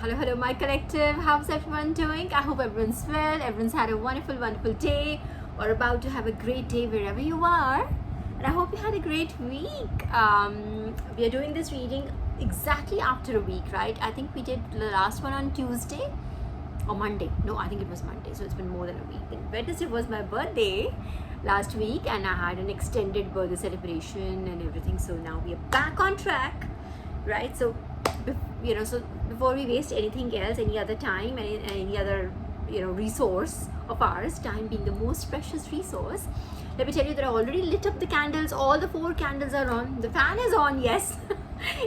Hello, my collective. How's everyone doing? I hope everyone's well. Everyone's had a wonderful day, or about to have a great day wherever you are. And I hope you had a great week. We are doing this reading exactly after a week, right? I think we did the last one on Tuesday or Monday. No, I think it was Monday. So it's been more than a week. And Wednesday was my birthday last week, and I had an extended birthday celebration and everything. So now we are back on track, right? So so before we waste anything else, any other time, any other resource of ours, time being the most precious resource, let me tell you that I already lit up the candles. All the 4 candles are on. The fan is on, yes.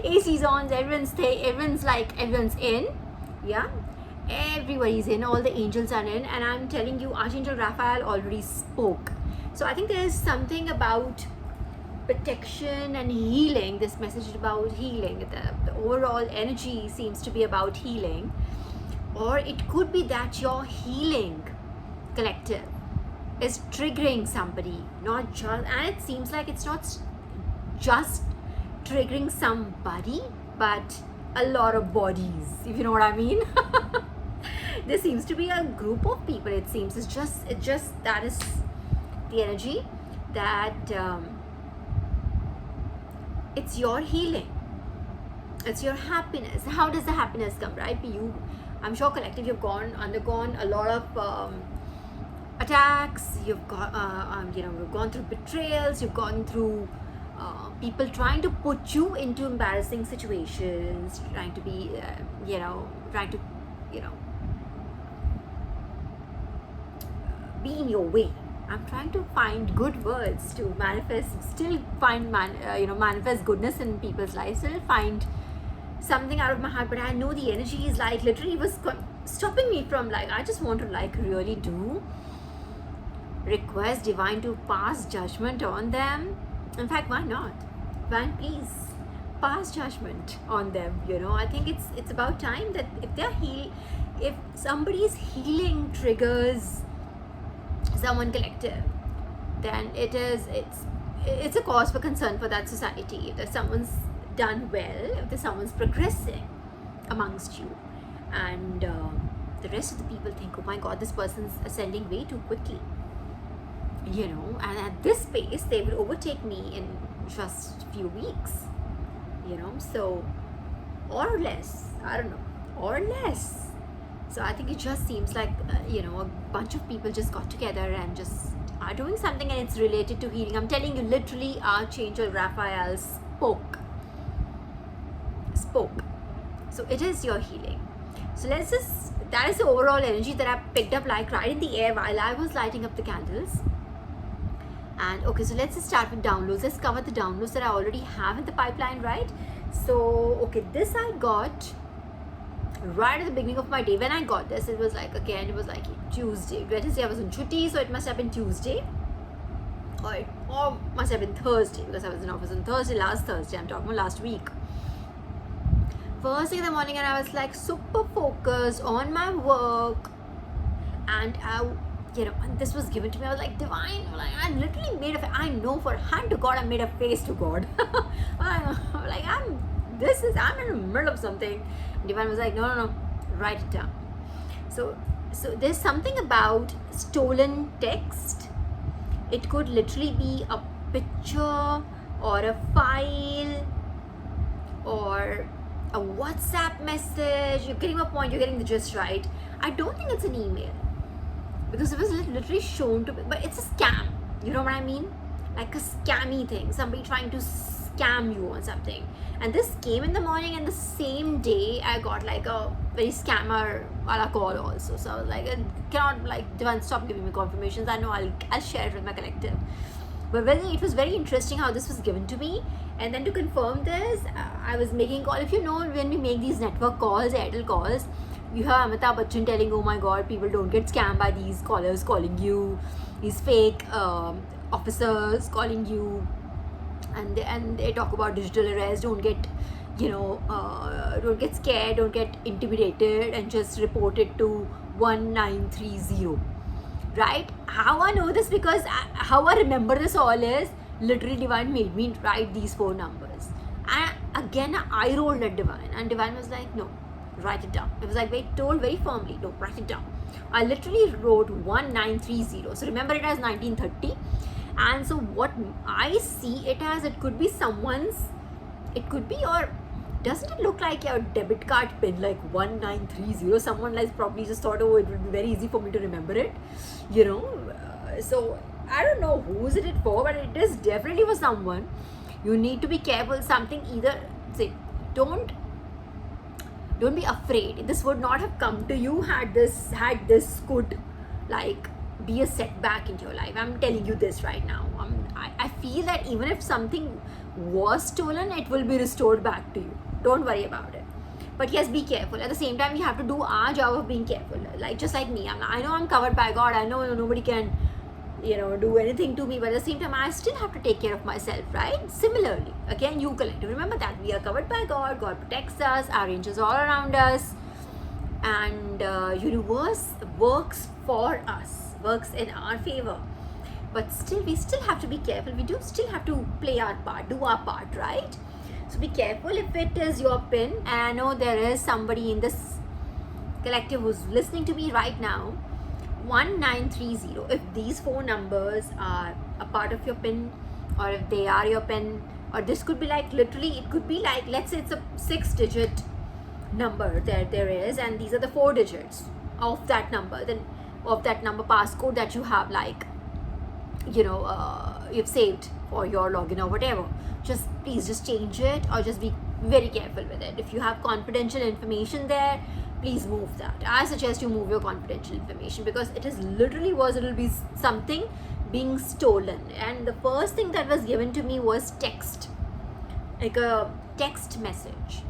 AC's on. Everyone's in. Yeah, everybody's in. All the angels are in, and I'm telling you, Archangel Raphael already spoke. So I think there is something about protection and healing. This message is about healing. The overall energy seems to be about healing, or it could be that your healing collective is triggering somebody, not just, and it seems like it's not just triggering somebody, but a lot of bodies, if you know what I mean. There seems to be a group of people. It seems it's just that is the energy that it's your healing, it's your happiness. How does the happiness come, right? I'm sure collective, you've undergone a lot of attacks. You've gone through betrayals. You've gone through people trying to put you into embarrassing situations, trying to be be in your way. I'm trying to find good words to manifest, still find manifest goodness in people's lives, still find something out of my heart. But I know the energy is like literally was stopping me from I just want to really do request divine to pass judgment on them. In fact, why not? Divine, please pass judgment on them. I think it's about time that if somebody's healing triggers someone collective, then it's a cause for concern for that society. If someone's done well, if someone's progressing amongst you, and the rest of the people think, oh my god, this person's ascending way too quickly, and at this pace they will overtake me in just a few weeks, so, or less, I don't know, or less. So I think it just seems like a bunch of people just got together and just are doing something, and it's related to healing. I'm telling you, literally Archangel Raphael spoke. So it is your healing. So that is the overall energy that I picked up right in the air while I was lighting up the candles. And okay, so let's just start with downloads. Let's cover the downloads that I already have in the pipeline, right? So okay, this I got right at the beginning of my day. When I got this, it was Tuesday. Wednesday I was on chutti, so it must have been Tuesday, or must have been Thursday, because I was in office on Thursday, last Thursday. I'm talking about last week. First thing in the morning, and I was super focused on my work, and and this was given to me. I was divine, I literally made I know for hand to God, I made a face to God. I'm in the middle of something. Divine was no, write it down. So there's something about stolen text. It could literally be a picture or a file or a WhatsApp message. You're getting my point, you're getting the gist, right? I don't think it's an email, because it was literally shown to me, but it's a scam. You know what I mean? Like a scammy thing, somebody trying to scam you on something. And this came in the morning, and the same day I got a very scammer wala call also. So I was I cannot Divine, stop giving me confirmations. I know I'll share it with my collective. But it was very interesting how this was given to me. And then to confirm this, I was making a call. If you know, when we make these network calls, Airtel calls, you have Amitabh Bachchan telling, oh my god, people don't get scammed by these callers calling you, these fake officers calling you, and they talk about digital arrest. Don't get don't get scared, don't get intimidated, and just report it to 1930, right? How I know this, because how I remember this all is literally Divine made me write these 4 numbers, and again I rolled at Divine, and Divine was no, write it down. It was like told very firmly, no, write it down. I literally wrote 1930. So remember it as 1930. And so what I see it as, it could be someone's, it could be your, doesn't it look like your debit card pin, like 1930? Someone like probably just thought, oh, it would be very easy for me to remember it, you know. So I don't know who's it for, but it is definitely for someone. You need to be careful. Something either, say, don't be afraid. This would not have come to you had this could like be a setback into your life. I'm telling you this right now. I feel that even if something was stolen, it will be restored back to you. Don't worry about it. But yes, be careful. At the same time, we have to do our job of being careful. Like just like me, I know I'm covered by God. I know nobody can, do anything to me. But at the same time, I still have to take care of myself, right? Similarly, again, you collective. Remember that we are covered by God. God protects us. Our angels all around us, and universe works for us, works in our favor. But still, we still have to be careful. We do still have to play our part, do our part, right? So be careful if it is your pin. And I know there is somebody in this collective who's listening to me right now. 1930. If these 4 numbers are a part of your pin, or if they are your pin, or this could be like literally, it could be like, let's say it's a 6-digit number there is, and these are the 4 digits of that number, then of that number passcode that you have, like you've saved for your login or whatever. Just please just change it, or just be very careful with it. If you have confidential information there, please move that. I suggest you move your confidential information, because it is literally it'll be something being stolen. And the first thing that was given to me was text, like a text message.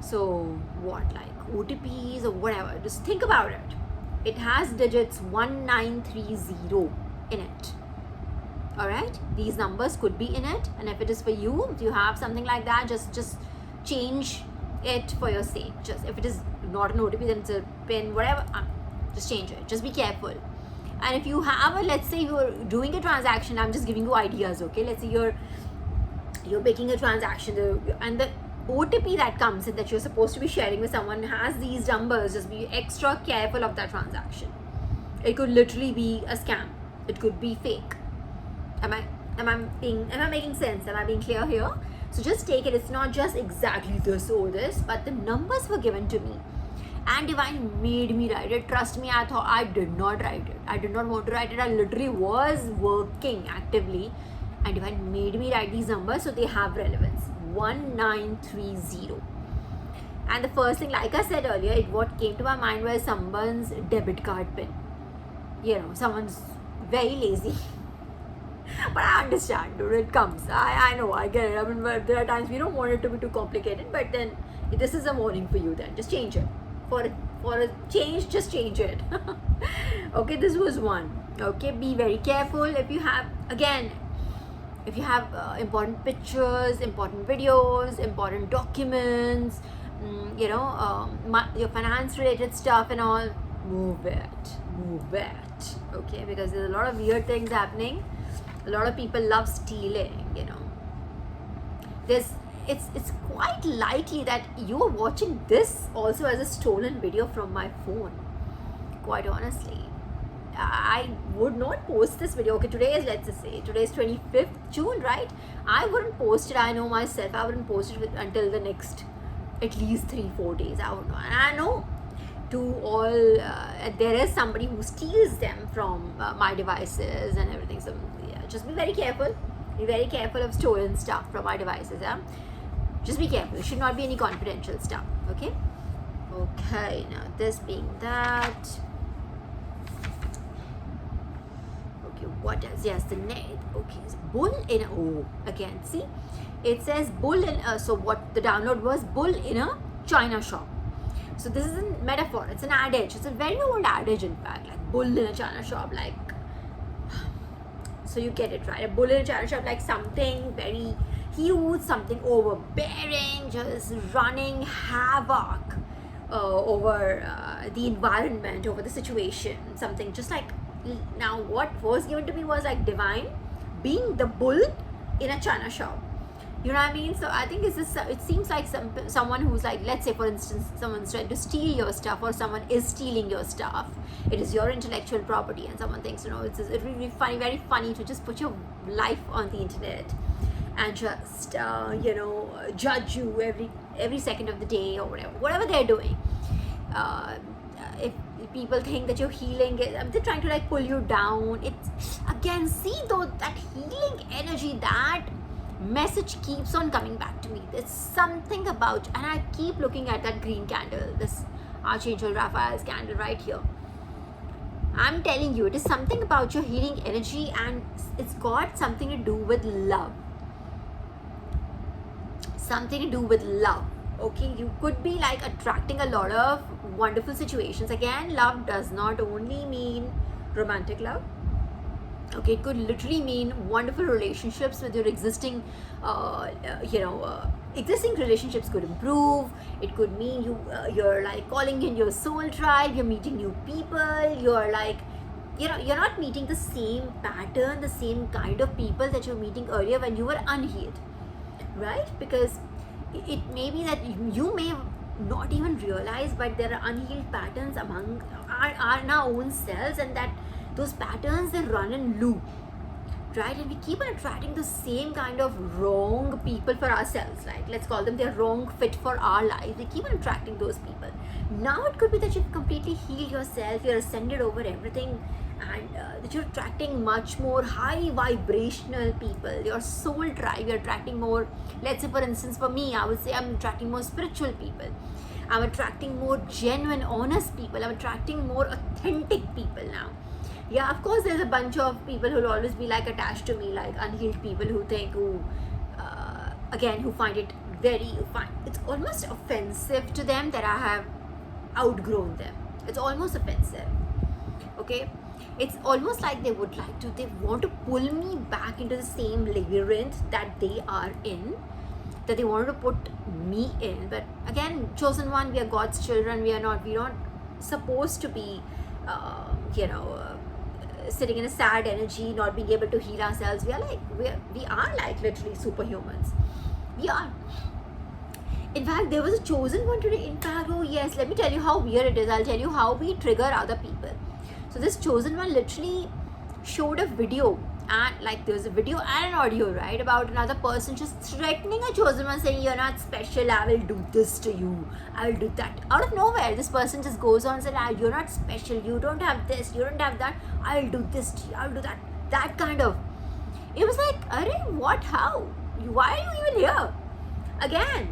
So what, like OTPs or whatever, just think about it. It has digits 1930 in it. All right, these numbers could be in it, and if it is for you, if you have something like that, just change it for your sake. Just if it is not an OTP, then it's a pin, whatever, just change it. Just be careful. And if you have let's say you're doing a transaction, I'm just giving you ideas, okay? Let's say you're making a transaction, and the OTP that comes in, that you're supposed to be sharing with someone, has these numbers. Just be extra careful of that transaction. It could literally be a scam. It could be fake. Am I making sense? Am I being clear here? So just take it. It's not just exactly this or this, but the numbers were given to me, and Divine made me write it. Trust me, I thought I did not write it. I did not want to write it. I literally was working actively, and Divine made me write these numbers, so they have relevance. 1930. And the first thing, like I said earlier, what came to my mind was someone's debit card pin. Someone's very lazy. But I understand, dude, it comes. I know, I get it. I mean, there are times we don't want it to be too complicated, but then this is a warning for you then. Just change it. For a change, just change it. Okay, this was one. Okay, be very careful. If you have important pictures, important videos, important documents, your finance related stuff and all, move it. Okay, because there's a lot of weird things happening. A lot of people love stealing, it's quite likely that you're watching this also as a stolen video from my phone. Quite honestly, I would not post this video. Okay, today is 25th June, right? I wouldn't post it. I know myself, I wouldn't post it until the next at least 3-4 days. I would know. And I know there is somebody who steals them from my devices and everything. So yeah, just be very careful. Be very careful of stolen stuff from my devices. Just be careful. There should not be any confidential stuff. Okay, now this being that. Okay, what else? Yes, the net. Okay, so bull in a, again, see, it says bull in a, so what the download was, bull in a China shop. So this is a metaphor, it's an adage, it's a very old adage in fact, like bull in a China shop, like, so you get it right, a bull in a China shop, like something very huge, something overbearing, just running havoc over the environment, over the situation, something just like. Now what was given to me was like Divine being the bull in a China shop. You know what I mean? So I think it seems like someone who's like, let's say for instance, someone's trying to steal your stuff, or someone is stealing your stuff. It is your intellectual property, and someone thinks, it's really funny, very funny to just put your life on the internet and just judge you every second of the day, or whatever they're doing. If people think that you're healing, they're trying to like pull you down. It's again, see though, that healing energy, that message keeps on coming back to me. There's something about, and I keep looking at that green candle, this Archangel Raphael's candle right here. I'm telling you, it is something about your healing energy, and it's got something to do with love. Something to do with love. Okay, you could be like attracting a lot of wonderful situations. Again, love does not only mean romantic love. Okay, it could literally mean wonderful relationships with your existing existing relationships could improve. It could mean you're like calling in your soul tribe, you're meeting new people, you're like, you're not meeting the same pattern, the same kind of people that you're meeting earlier when you were unhealed, right? Because it may be that you may not even realize, but there are unhealed patterns among our own selves, and that those patterns, they run in loop, right? And we keep on attracting the same kind of wrong people for ourselves, like let's call them, they're wrong fit for our life. We keep on attracting those people. Now it could be that you've completely healed yourself, you're ascended over everything, and that you're attracting much more high vibrational people, your soul tribe. You're attracting more, let's say for instance for me, I would say I'm attracting more spiritual people, I'm attracting more genuine, honest people, I'm attracting more authentic people now. Yeah, of course there's a bunch of people who will always be like attached to me, like unhealed people who think, who find it it's almost offensive to them that I have outgrown them. It's almost offensive. Okay, it's almost like they want to pull me back into the same labyrinth that they are in, that they wanted to put me in. But again, chosen one, we are God's children. We are not supposed to be sitting in a sad energy, not being able to heal ourselves. We are like literally superhumans. We are. In fact, there was a chosen one today. In fact, oh yes, let me tell you how weird it is. I'll tell you how we trigger other people. So this chosen one literally showed a video, and like there was a video and an audio, right, about another person just threatening a chosen one, saying, you're not special, I will do this to you, I will do that. Out of nowhere, this person just goes on and says, you're not special, you don't have this, you don't have that, I will do this to you, I will do that. That kind of, it was like, arey, what, how, why are you even here? Again,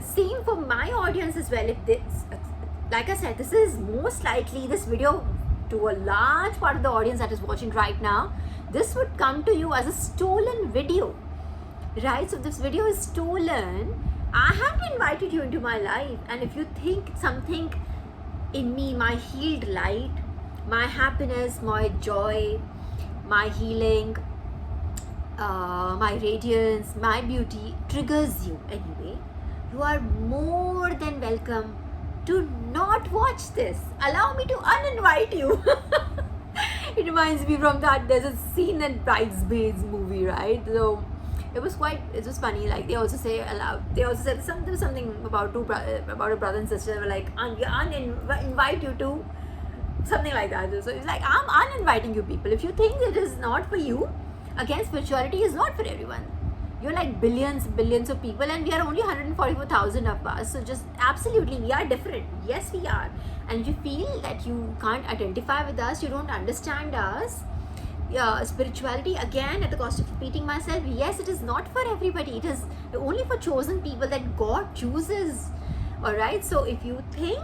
same for my audience as well. If this, like I said, this is most likely, this video to a large part of the audience that is watching right now, this would come to you as a stolen video, right? So if this video is stolen, I haven't invited you into my life. And if you think something in me, my healed light, my happiness, my joy, my healing, my radiance, my beauty triggers you anyway, you are more than welcome to not watch this. Allow me to uninvite you. It reminds me from that, there's a scene in Bridesmaids movie, right? So it was funny. Like they also said something about about a brother and sister. They were like, invite you to something like that. So it's like, I'm uninviting you people. If you think it is not for you, again, spirituality is not for everyone. You're like billions of people, and we are only 144,000 of us. So just absolutely, we are different. Yes, we are. And if you feel that you can't identify with us, you don't understand us, spirituality, again, at the cost of repeating myself, yes, it is not for everybody. It is only for chosen people that God chooses. Alright, so if you think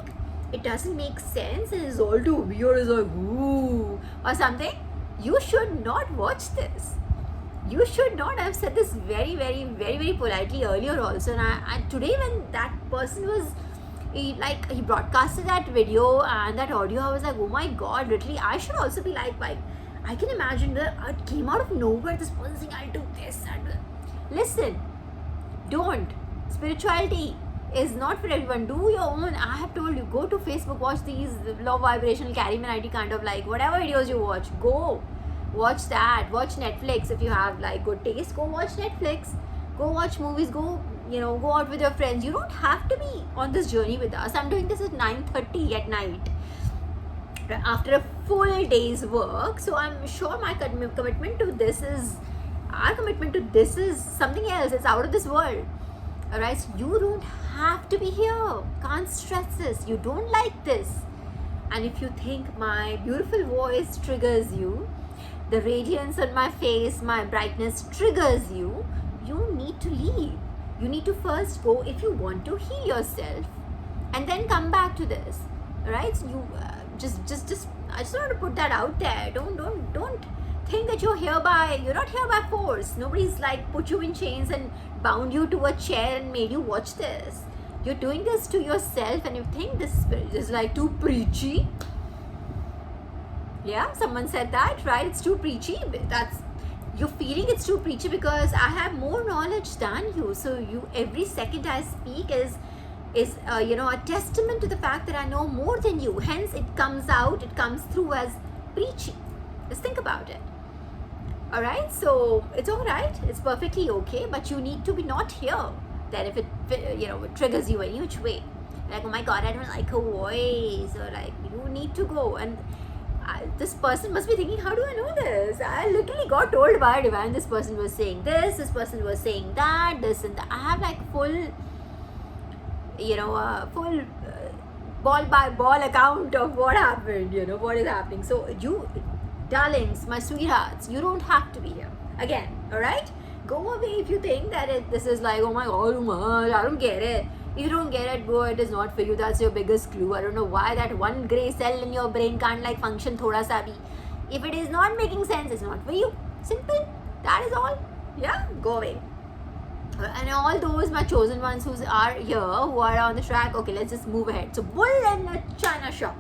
it doesn't make sense and is all too weird, is like, ooh, or something, you should not watch this. You should not. I've said this very, very, very, very politely earlier also. And today when that person was, he broadcasted that video and that audio, I was like, oh my God, literally, I should also be like, I can imagine that it came out of nowhere, this person saying, I'll do this. And listen, don't. Spirituality is not for everyone. Do your own. I have told you, go to Facebook, watch these low vibrational carry ID kind of like whatever videos you watch, go watch that. Watch Netflix. If you have like good taste, go watch Netflix. go watch movies, go go out with your friends. You don't have to be on this journey with us. I'm doing this at 9:30 at night after a full day's work, so I'm sure my commitment to this is our commitment to this is something else. It's out of this world. All right, so you don't have to be here. Can't stress this. You don't like this, and if you think my beautiful voice triggers you, the radiance on my face, my brightness triggers you, you need to leave. You need to first go if you want to heal yourself, and then come back to this. All right, so you just I just want to put that out there. Don't think that you're not here by force. Nobody's like put you in chains and bound you to a chair and made you watch this. You're doing this to yourself, and you think this is like too preachy. Yeah, someone said that, right? It's too preachy. You're feeling it's too preachy because I have more knowledge than you. So every second I speak is a testament to the fact that I know more than you. Hence, it comes through as preachy. Just think about it. All right, so it's all right. It's perfectly okay, but you need to be not here. Then if it triggers you any which way, like, oh my God, I don't like her voice, or like, you need to go. And this person must be thinking, how do I know this? I literally got told by Divine. This person was saying this person was saying that, this and that. I have like full ball by ball account of what happened, what is happening. So you darlings, my sweethearts, you don't have to be here again. All right, go away if you think that this is like, oh my God, I don't get it. If you don't get it, bro, it is not for you. That's your biggest clue. I don't know why that one gray cell in your brain can't like function thoda sa bhi. If it is not making sense, it's not for you. Simple. That is all. Yeah, go away. And all those my chosen ones who are here, who are on the track, okay, let's just move ahead. So bull in a China shop.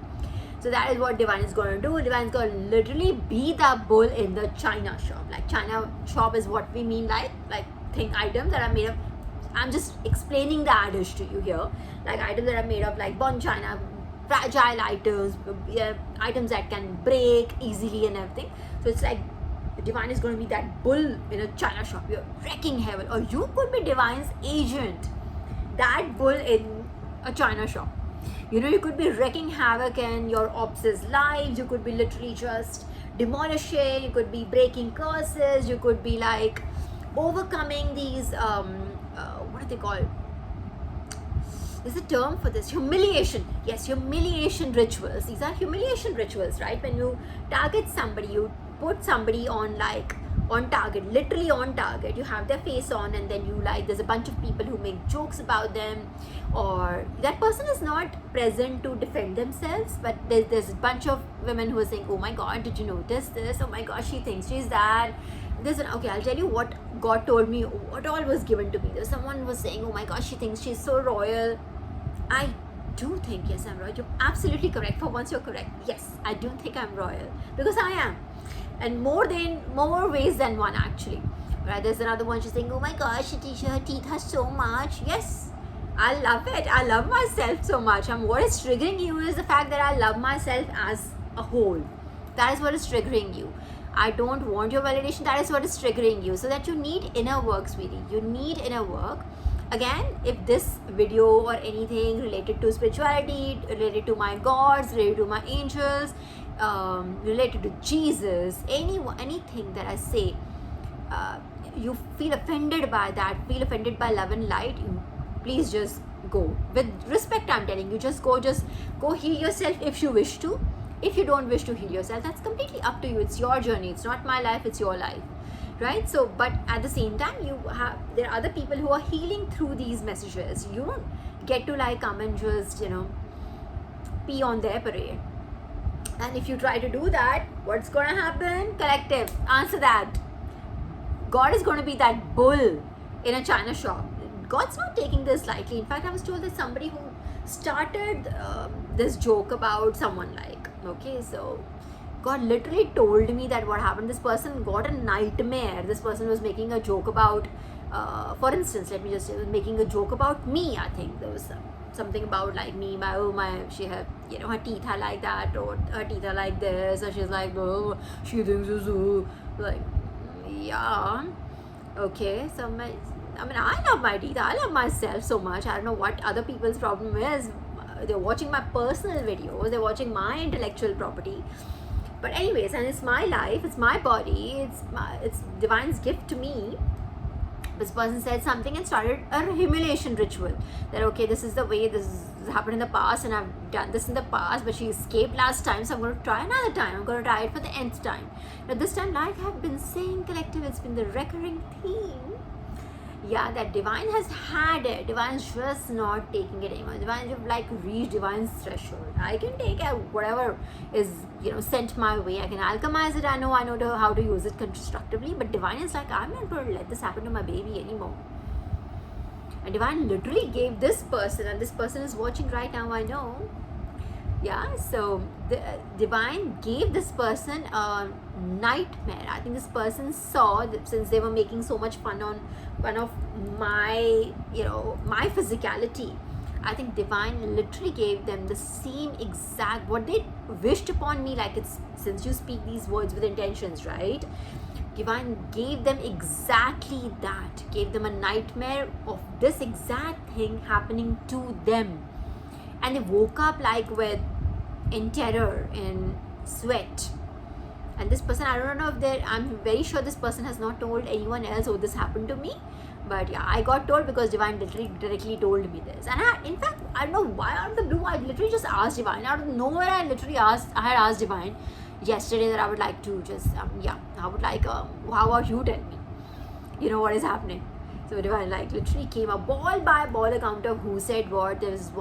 So that is what Divine is going to do. Divine is going to literally be the bull in the China shop. Like, China shop is what we mean, like think items that are made of. I'm just explaining the adage to you here. Like, items that are made of like Bon China, fragile items, items that can break easily and everything. So it's like Divine is going to be that bull in a China shop. You're wrecking heaven. Or you could be Divine's agent, that bull in a China shop. You could be wrecking havoc in your ops' lives. You could be literally just demolishing. You could be breaking curses. You could be like overcoming these what are they called? There's a term for this. Humiliation. Yes, humiliation rituals. These are humiliation rituals, right? When you target somebody, you put somebody on target, literally on target. You have their face on, and then there's a bunch of people who make jokes about them, or that person is not present to defend themselves, but there's a bunch of women who are saying, oh my God, did you notice this? Oh my gosh, she thinks she's that. Okay, I'll tell you what God told me, what all was given to me. Someone was saying, oh my gosh, she thinks she's so royal. I do think, yes, I'm royal. You're absolutely correct. For once, you're correct. Yes, I do think I'm royal, because I am. And more ways than one, actually. Right? There's another one, she's saying, oh my gosh, her teeth are so much. Yes, I love it. I love myself so much. And what is triggering you is the fact that I love myself as a whole. That is what is triggering you. I don't want your validation. That is what is triggering you. So that you need inner work, sweetie. You need inner work. Again, if this video or anything related to spirituality, related to my gods, related to my angels, related to Jesus, anything that I say, you feel offended by that, feel offended by love and light, please just go. With respect, I'm telling you, just go heal yourself if you wish to. If you don't wish to heal yourself, that's completely up to you. It's your journey. It's not my life, it's your life. Right? So, but at the same time, there are other people who are healing through these messages. You don't get to come and just, pee on their parade. And if you try to do that, what's going to happen? Collective, answer that. God is going to be that bull in a China shop. God's not taking this lightly. In fact, I was told that somebody who started this joke about someone okay, so God literally told me that what happened, this person got a nightmare. This person was making a joke about, for instance, making a joke about me. I think there was something about me, she had, her teeth are like that, or her teeth are like this, or she's like, oh, she thinks so, yeah, okay, so I mean, I love my teeth. I love myself so much. I don't know what other people's problem is. They're watching my personal videos. They're watching my intellectual property. But anyways, and it's my life. It's my body. It's Divine's gift to me. This person said something and started a humiliation ritual. That okay, this is the way this happened in the past, and I've done this in the past, but she escaped last time, so I'm going to try another time. I'm going to try it for the nth time. Now this time, like I've been saying, collective, it's been the recurring theme. Yeah, that Divine has had it. Divine's just not taking it anymore. Divine, you've like reached Divine's threshold. I can take whatever is sent my way. I can alchemize it. I know how to use it constructively. But Divine is like, I'm not going to let this happen to my baby anymore. And Divine literally gave this person, and this person is watching right now, I know. Yeah, so the Divine gave this person a nightmare. I think this person saw that since they were making so much fun of my my physicality, I think Divine literally gave them the same exact what they wished upon me. Like, it's since you speak these words with intentions, right? Divine gave them exactly that, gave them a nightmare of this exact thing happening to them. And they woke up like in terror, in sweat. And this person, I don't know if I'm very sure this person has not told anyone else, oh, this happened to me. But yeah, I got told because Divine literally directly told me this. And in fact, I don't know why out of the blue, I literally just asked Divine. Out of nowhere, I had asked Divine yesterday that I would like to just, I would like, how about you tell me? What is happening? So Divine literally came a ball by ball account of who said what. There was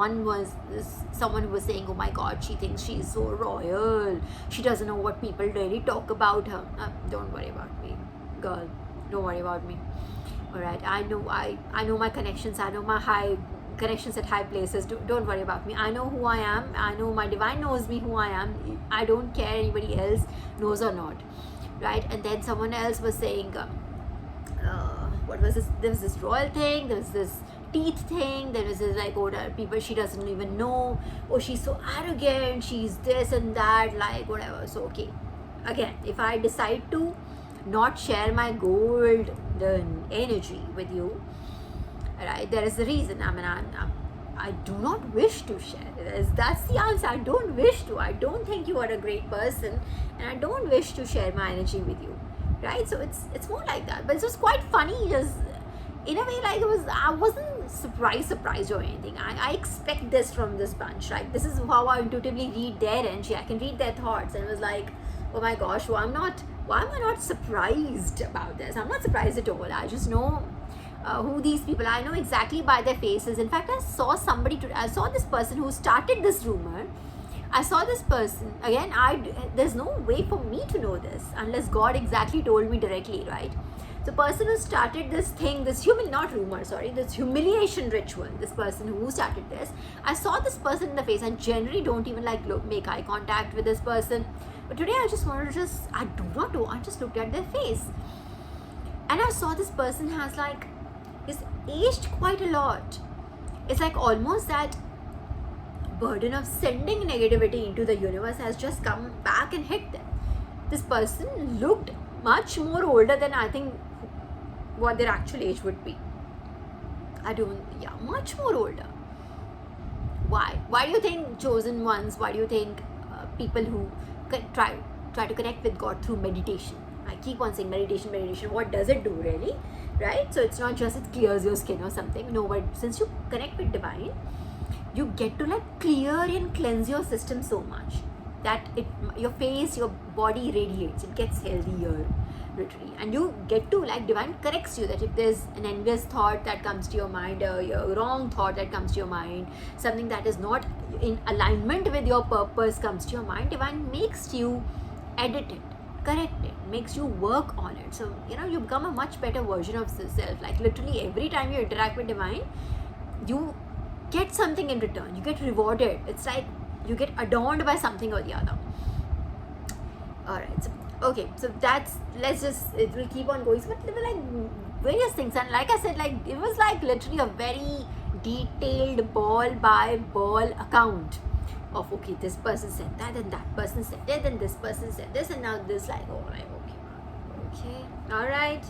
someone who was saying, oh my god, she thinks she's so royal. She doesn't know what people really talk about her. Don't worry about me, girl. Don't worry about me. Alright, I know my connections. I know my high connections at high places. Don't worry about me. I know who I am. I know my Divine knows me who I am. I don't care anybody else knows or not. Right? And then someone else was saying, what was this? There was this royal thing, there was this teeth thing, there was this people she doesn't even know, oh, she's so arrogant, she's this and that, whatever. So okay, again, if I decide to not share my golden energy with you, right, there is a reason. I mean, I do not wish to share. That's the answer. I don't wish to. I don't think you are a great person, and I don't wish to share my energy with you. Right, so it's more like that, but it was quite funny. Just in a way, I wasn't surprised or anything. I expect this from this bunch. Like, this is how I intuitively read their energy. I can read their thoughts, and it was like, oh my gosh, why am I not surprised about this? I'm not surprised at all. I just know who these people are. I know exactly by their faces. In fact, I saw this person who started this rumor. I saw this person, again, there's no way for me to know this unless God exactly told me directly, right? The person who started this thing, this humiliation ritual, this person who started this, I saw this person in the face. I generally don't even make eye contact with this person. But today I just looked at their face. And I saw this person is aged quite a lot. It's like almost that burden of sending negativity into the universe has just come back and hit them. This person looked much more older than I think what their actual age would be. Much more older. Why? Why do you think chosen ones? Why do you think people who try to connect with God through meditation? I keep on saying meditation. What does it do really? Right? So it's not just it clears your skin or something. No, but since you connect with Divine, you get to clear and cleanse your system so much that your face, your body radiates. It gets healthier, literally, and you get to Divine corrects you that if there's an envious thought that comes to your mind, a wrong thought that comes to your mind, something that is not in alignment with your purpose comes to your mind, Divine makes you edit it, correct it, makes you work on it. So you become a much better version of yourself. Literally every time you interact with Divine, you get something in return. You get rewarded. It's like you get adorned by something or the other. Alright, so okay, so it will keep on going. So there were various things, and like I said, it was literally a very detailed ball by ball account of okay, this person said that, and that person said that, and this person said this, and now this alright, okay, alright,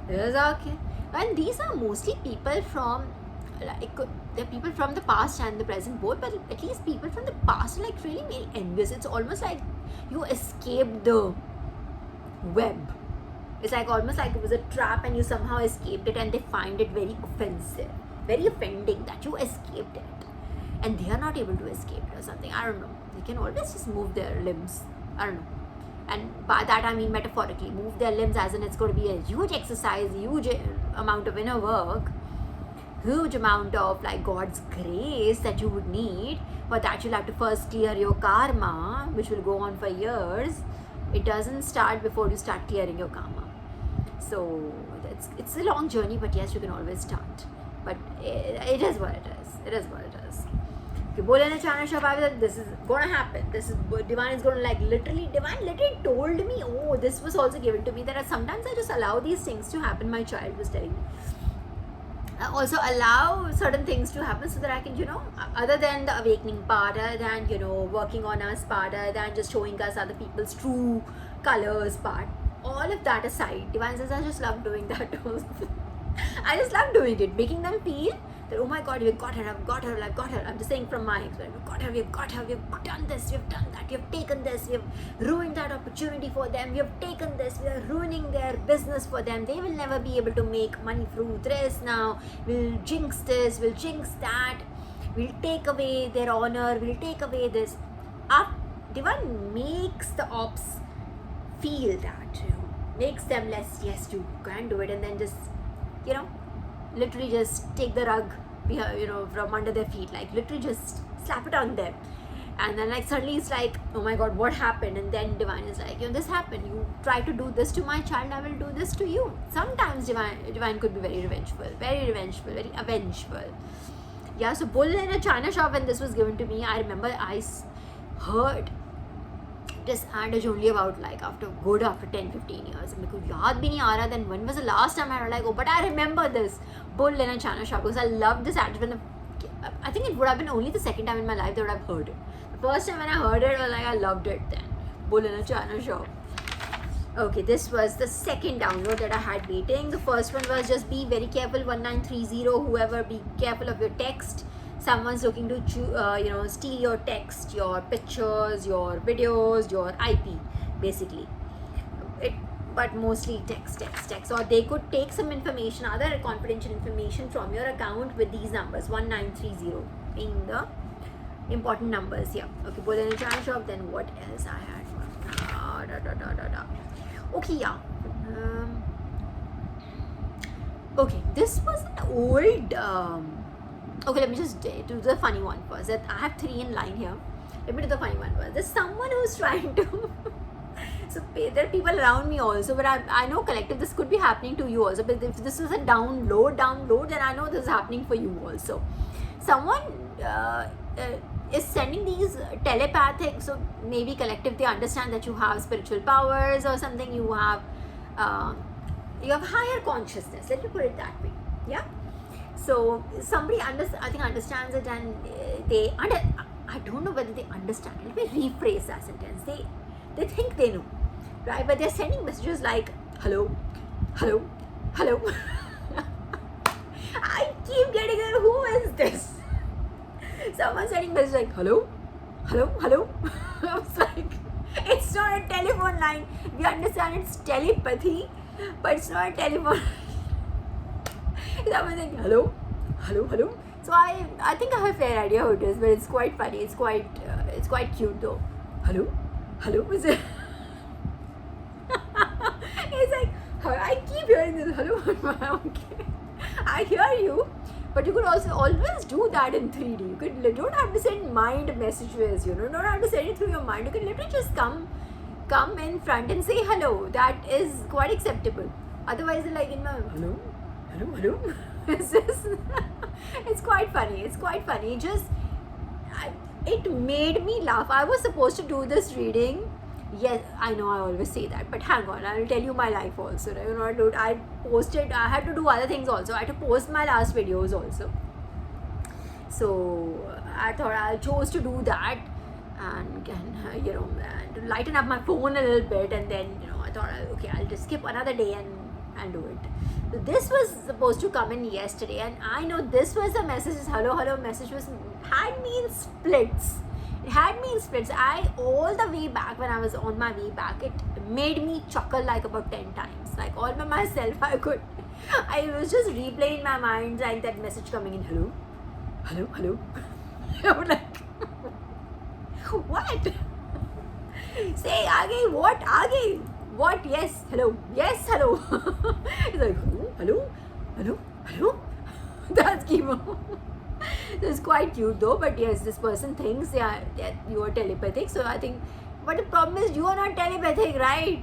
it was okay. And these are mostly people from, like, they're people from the past and the present both, but at least people from the past are like really very envious. It's almost like you escaped the web. It's like almost like it was a trap and you somehow escaped it, and they find it very offensive, very offending that you escaped it, and they are not able to escape it or something. I don't know. They can always just move their limbs. I don't know. And by that I mean metaphorically, move their limbs, as in it's going to be a huge exercise, huge amount of inner work, huge amount of like God's grace that you would need. For that you'll have to first clear your karma, which will go on for years. It doesn't start before you start clearing your karma. So it's a long journey, but yes, you can always start. But it is what it is. It is what it is. This is gonna happen. This is Divine is gonna like literally. Divine literally told me, oh, this was also given to me. That sometimes I just allow these things to happen. My child was telling me. I also allow certain things to happen so that I can, other than the awakening part, other than working on us part, other than just showing us other people's true colors part. All of that aside, Divine says I just love doing that also. I just love doing it, making them feel that, oh my God, we've got her, I've got her, I've got her. I'm just saying from my experience, we've got her, we've done this, we've done that, we've taken this, we've ruined that opportunity for them, we've taken this, we are ruining their business for them. They will never be able to make money through this now. We'll jinx this, we'll jinx that, we'll take away their honor, we'll take away this. Divine makes the ops feel that, makes them less, yes, you can do it, and then just, literally just take the rug, from under their feet, like literally just slap it on them. And then like suddenly it's like, oh my God, what happened? And then Divine is like, this happened. You try to do this to my child, I will do this to you. Sometimes Divine could be very revengeful, very avengeful. Yeah, so Bull in a China shop, when this was given to me, I remember I heard this ad is only about like after 10-15 years. And because yaad bhi nahi aa raha, then when was the last time I was like, oh, but I remember this Bull in a China shop, because I loved this ad. I think it would have been only the second time in my life that I would have heard it. The first time when I heard it, I was like, I loved it then. Bull in a China shop. Okay, this was the second download that I had waiting. The first one was just be very careful, 1930, whoever, be careful of your text. Someone's looking to steal your text, your pictures, your videos, your IP, basically. But mostly text. Or they could take some information, other confidential information from your account with these numbers, 1930 being the important numbers here. Okay, Bull in a China shop. Then what else I had? Okay, yeah. Okay, this was an old. Okay, let me just do the funny one first. I have 3 in line here. Let me do the funny one first. There's someone who's trying to. So there are people around me also, but I know collective this could be happening to you also. But if this is a download, then I know this is happening for you also. Someone is sending these telepathic. So maybe collective, they understand that you have spiritual powers or something. You have higher consciousness. Let me put it that way. Yeah. So somebody understands it, and I don't know whether they understand. Let me rephrase that sentence. They think they know, right? But they're sending messages like hello. I keep getting it. Who is this? Someone's sending messages like hello. I was like, it's not a telephone line. We understand it's telepathy, but it's not a telephone. Someone's like hello. So I think I have a fair idea who it is, but it's quite funny. It's quite cute though. Hello. Is it? It's like, I keep hearing this. Hello. Okay. I hear you, but you could also always do that in 3D. You don't have to send mind messages. You don't have to send it through your mind. You can literally just come in front and say hello. That is quite acceptable. Otherwise, like in my hello. It's quite funny. It made me laugh. I was supposed to do this reading. Yes, I know I always say that, but hang on, I will tell you my life also. I had to do other things also. I had to post my last videos also. So I thought I chose to do that and to lighten up my phone a little bit, and then I thought, okay, I'll just skip another day and and do it. So this was supposed to come in yesterday, and I know this was a message. This hello message had me in splits. It had me in splits. All the way back when I was on my way back, it made me chuckle like about 10 times. Like all by myself, I was just replaying in my mind like that message coming in. Hello. I was like, what? Say again, what? Again? What? Yes, hello. It's like, hello. That's chemo. It's quite cute though, but yes, this person thinks that you are telepathic. So I think, but the problem is you are not telepathic, right?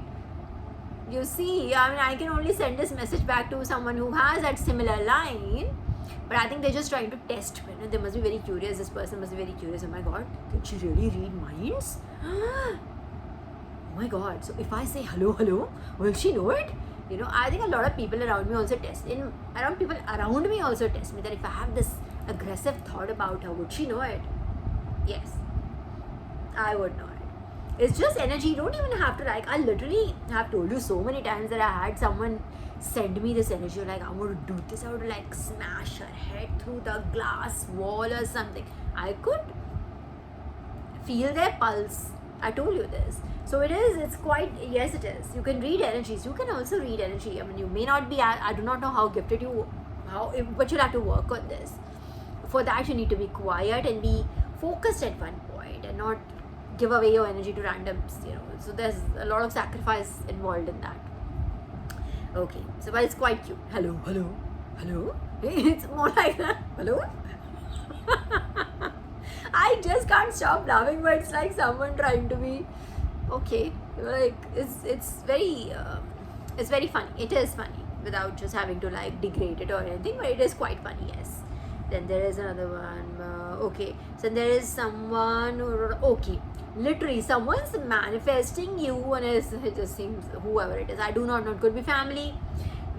You see, I mean, I can only send this message back to someone who has that similar line. But I think they're just trying to test me. They must be very curious. This person must be very curious. Oh my God, can she really read minds? Oh my God. So if I say hello, will she know it? I think a lot of people around me also test. People around me also test me that if I have this aggressive thought about her, would she know it? Yes, I would know it. It's just energy. You don't even have to I literally have told you so many times that I had someone send me this energy like I want to do this, I would smash her head through the glass wall or something. I could feel their pulse. I told you this. So it's quite, yes it is. You can read energies. You can also read energy. I mean, you may not be, I do not know how gifted but you'll have to work on this. For that you need to be quiet and be focused at one point and not give away your energy to randoms, So there's a lot of sacrifice involved in that. Okay, so but it's quite cute. Hello. It's more like hello. I just can't stop laughing, but it's like someone trying to be okay. It's very funny. It is funny without just having to degrade it or anything, but it is quite funny. Yes. Then there is another one. Okay, so there is someone who wrote, okay. Literally, someone's manifesting you, and it just seems whoever it is. I do not know. It could be family,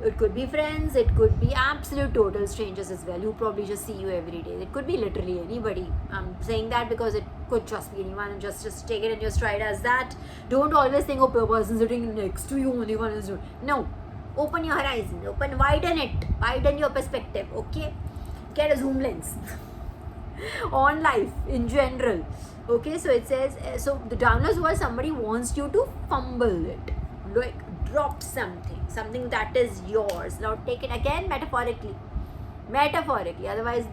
it could be friends, it could be absolute total strangers as well who probably just see you every day. It could be literally anybody. I'm saying that because it could just be anyone, and just take it in your stride as that. Don't always think, oh, the person sitting next to you only one is doing. No, open your horizon, widen your perspective. Okay, get a zoom lens on life in general. Okay, so it says, so the downloads was somebody wants you to fumble it, drop something that is yours. Now take it again metaphorically. Otherwise,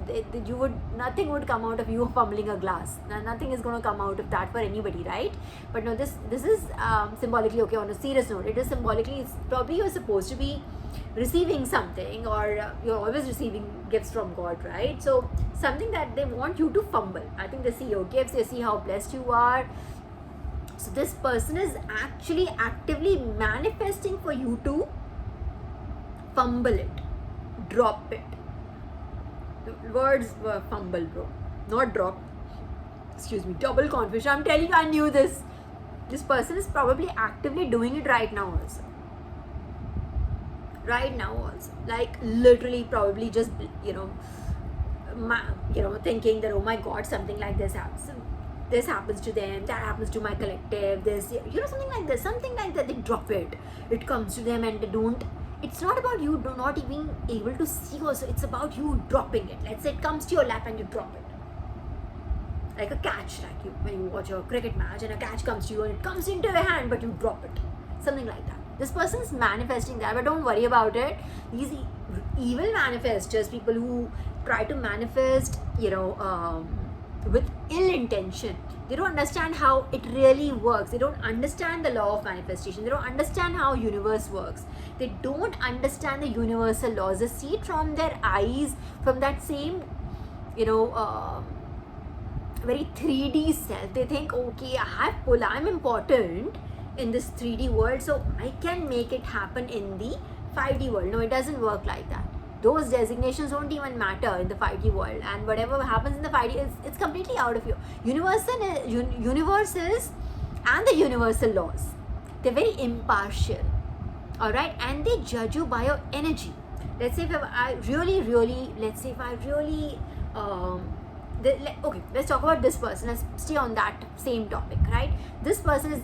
nothing would come out of you fumbling a glass. Nothing is going to come out of that for anybody, right? But no, this is symbolically, okay, on a serious note, it is symbolically, it's probably you're supposed to be receiving something, or you're always receiving gifts from God, right? So something that they want you to fumble. I think they see your gifts, they see how blessed you are. So this person is actually actively manifesting for you to fumble it, drop it. The words were fumble, bro, not drop. Excuse me, double confusion. I'm telling you, I knew this. This person is probably actively doing it right now also. Literally probably just thinking that, oh my God, something like this happens to them, that happens to my collective, this something like that. They drop it comes to them, and they don't. It's not about you not even able to see also, it's about you dropping it. Let's say it comes to your lap and you drop it like a catch, when you watch a cricket match and a catch comes to you and it comes into your hand, but you drop it, something like that. This person is manifesting that, but don't worry about it. These evil manifestors, people who try to manifest, with ill intention, they don't understand how it really works. They don't understand the law of manifestation. They don't understand how universe works. They don't understand the universal laws. They see it from their eyes, from that same, very 3D self. They think, okay, I'm important in this 3D world, so I can make it happen in the 5D world. No, it doesn't work like that. Those designations don't even matter in the 5D world, and whatever happens in the 5D, it's completely out of you. Universes and the universal laws, they're very impartial, alright, and they judge you by your energy. Let's say if I really, okay, let's talk about this person. Let's stay on that same topic, right? This person is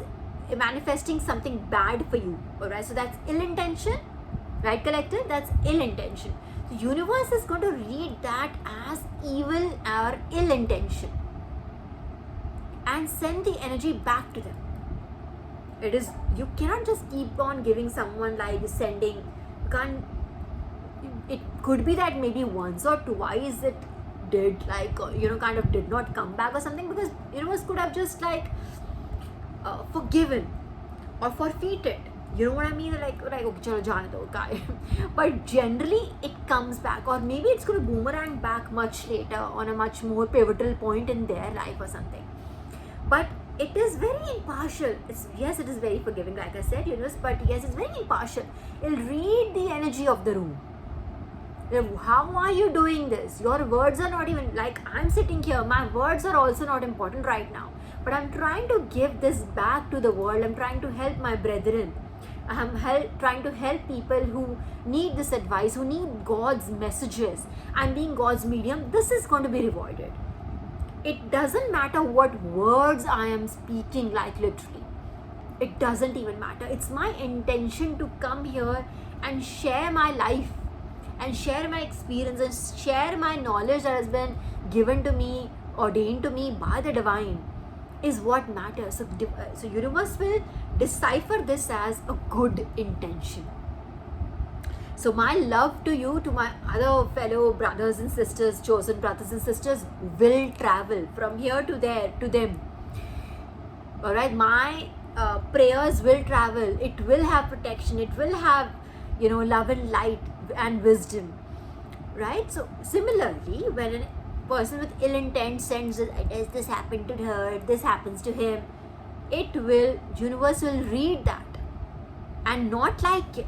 manifesting something bad for you, alright? So that's ill intention, Right, collective? That's ill intention. The universe is going to read that as evil or ill intention and send the energy back to them. It is, you cannot just keep on giving someone like sending, you can't, it could be that maybe once or twice it did like, kind of did not come back or something, because universe could have just like forgiven or forfeited. You know what I mean? Like okay, chalo jane do, guy. But generally it comes back, or maybe it's going to boomerang back much later on a much more pivotal point in their life or something. But it is very impartial. Yes, it is very forgiving, like I said, universe, but yes, it's very impartial. It'll read the energy of the room. How are you doing this? Your words are not even, like I'm sitting here, my words are also not important right now. But I'm trying to give this back to the world. I'm trying to help my brethren. I'm trying to help people who need this advice, who need God's messages. I'm being God's medium. This is going to be rewarded. It doesn't matter what words I am speaking, like literally. It doesn't even matter. It's my intention to come here and share my life and share my experience and share my knowledge that has been given to me, ordained to me by the divine, is what matters. So universe will decipher this as a good intention. So my love to you, to my other fellow brothers and sisters, chosen brothers and sisters, will travel from here to there, to them. All right, my prayers will travel. It will have protection. It will have, love and light and wisdom. Right? So similarly, when a person with ill intent sends this happened to her, this happens to him, universe will read that and not like it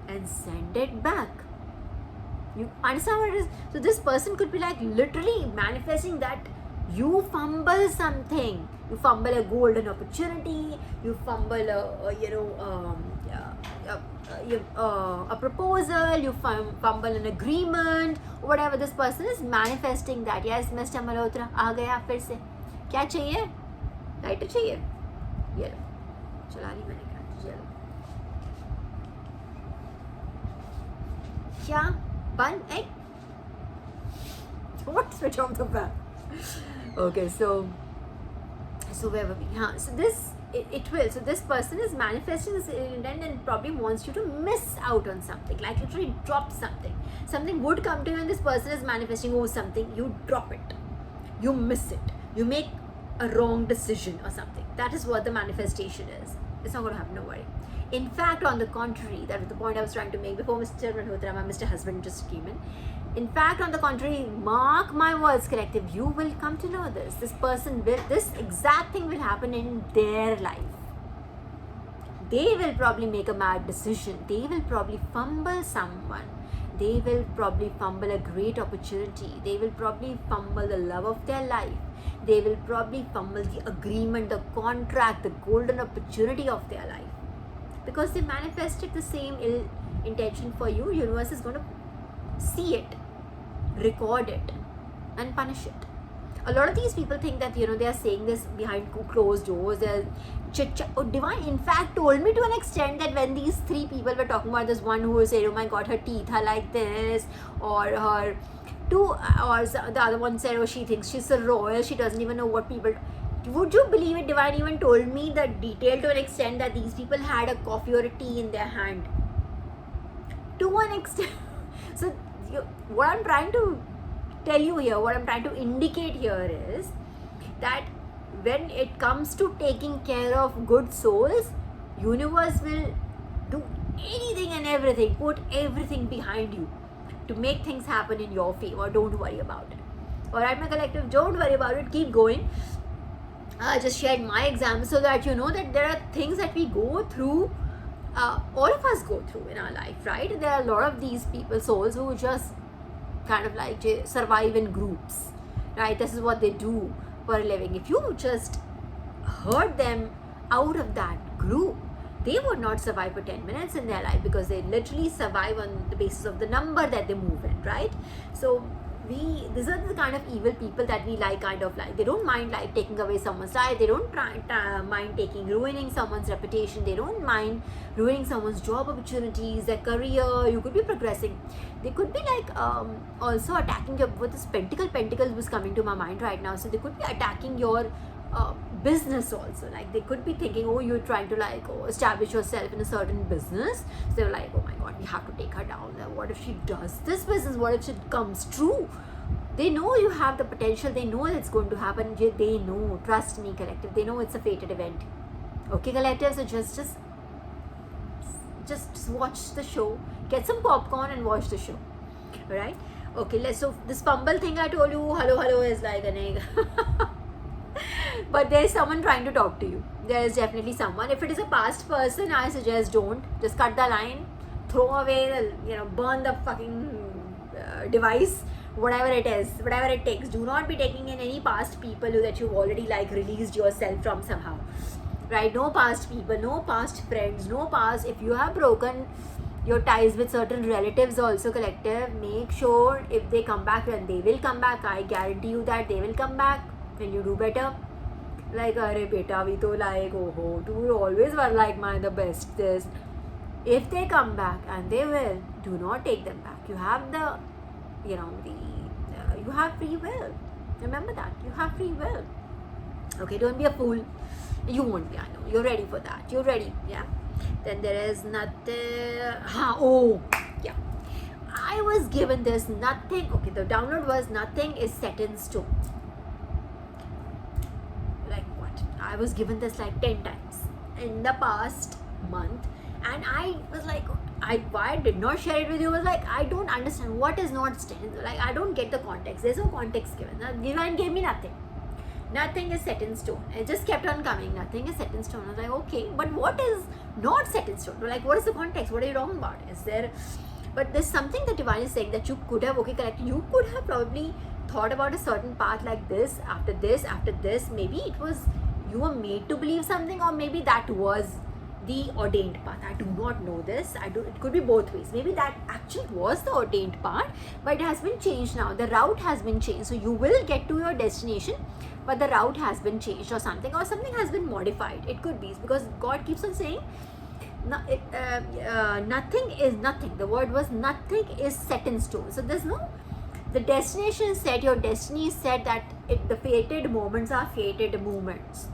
and send it back. You understand what it is? So this person could be like literally manifesting that you fumble something. You fumble a golden opportunity. You fumble a proposal. You fumble an agreement. Whatever, this person is manifesting that. Yes, Mr. Malhotra, आ गया फिर से. क्या चाहिए? Lighter चाहिए? ये लो. चला ली मैंने क्या? ये लो. क्या? Bun egg? What? Switch off the fan. Okay, so where were we? So this, it will. So this person is manifesting this intent and probably wants you to miss out on something, like literally drop something. Something would come to you and this person is manifesting something. You drop it. You miss it. You make a wrong decision or something. That is what the manifestation is. It's not going to happen, no worry. In fact, on the contrary, that was the point I was trying to make before Mr. Malhotra, my Mr. Husband just came in. In fact, on the contrary, mark my words, collective, you will come to know this. This exact thing will happen in their life. They will probably make a mad decision. They will probably fumble someone. They will probably fumble a great opportunity. They will probably fumble the love of their life. They will probably fumble the agreement, the contract, the golden opportunity of their life. Because they manifested the same ill intention for you, universe is going to see it, record it, and punish it. A lot of these people think that, they are saying this behind closed doors. Divine, in fact, told me to an extent that when these three people were talking about this one who said, oh my God, her teeth are like this, or the other one said, oh, she thinks she's a royal, she doesn't even know what people... Would you believe it? Divine even told me the detail to an extent that these people had a coffee or a tea in their hand. To an extent. So, what I'm trying to tell you here, what I'm trying to indicate here is that when it comes to taking care of good souls, universe will do anything and everything, put everything behind you to make things happen in your favor. Don't worry about it. Alright, my collective, don't worry about it. Keep going. I just shared my example so that you know that there are things that we go through, all of us go through in our life, right? There are a lot of these people, souls, who just kind of like survive in groups, right? This is what they do for a living. If you just hurt them out of that group, they would not survive for 10 minutes in their life, because they literally survive on the basis of the number that they move in, right? So these are the kind of evil people that we like, kind of like. They don't mind like taking away someone's life. They don't mind ruining someone's reputation. They don't mind ruining someone's job opportunities, their career. You could be progressing. They could be like also attacking your, with this pentacles was coming to my mind right now. So they could be attacking your business also. Like they could be thinking, oh, you're trying to like establish yourself in a certain business. So they're like, oh my god, we have to take her down. What if she does this business? What if it comes true? They know you have the potential. They know it's going to happen. They know, trust me, collective, they know it's a fated event. Okay, collective, so just watch the show, get some popcorn and watch the show. All right, okay, so this fumble thing I told you, hello is like an egg. But there's someone trying to talk to you. There is definitely someone. If it is a past person, I suggest don't. Just cut the line, throw away the, burn the fucking device, whatever it is, whatever it takes. Do not be taking in any past people that you've already like released yourself from somehow, right? No past people, no past friends, no past. If you have broken your ties with certain relatives also, collective, make sure if they come back, then they will come back. I guarantee you that they will come back when you do better. Like, arey beta, we to like, oh, you always were like the best. This, if they come back, and they will, do not take them back. You have the, you have free will. Remember that, you have free will. Okay, don't be a fool. You won't be, I know. You're ready for that. You're ready, yeah. Then there is nothing. Yeah. I was given this nothing. Okay, the download was nothing is set in stone. I was given this like 10 times in the past month, and I was like, why I did not share it with you was like, I don't understand what is not staying. Like, I don't get the context. There's no context given. Divine gave me nothing. Nothing is set in stone. It just kept on coming. Nothing is set in stone. I was like, okay, but what is not set in stone? Like, what is the context? What are you talking about? Is there? But there's something that Divine is saying that you could have, okay, correct. You could have probably thought about a certain path like this, after this. Maybe it was, you were made to believe something, or maybe that was the ordained path. I do not know this. It could be both ways. Maybe that actually was the ordained path, but it has been changed now. The route has been changed. So you will get to your destination, but the route has been changed, or something has been modified. It could be because God keeps on saying, nothing is nothing. The word was nothing is set in stone. So there's no, the destination is set, your destiny is set, that the fated moments are fated moments.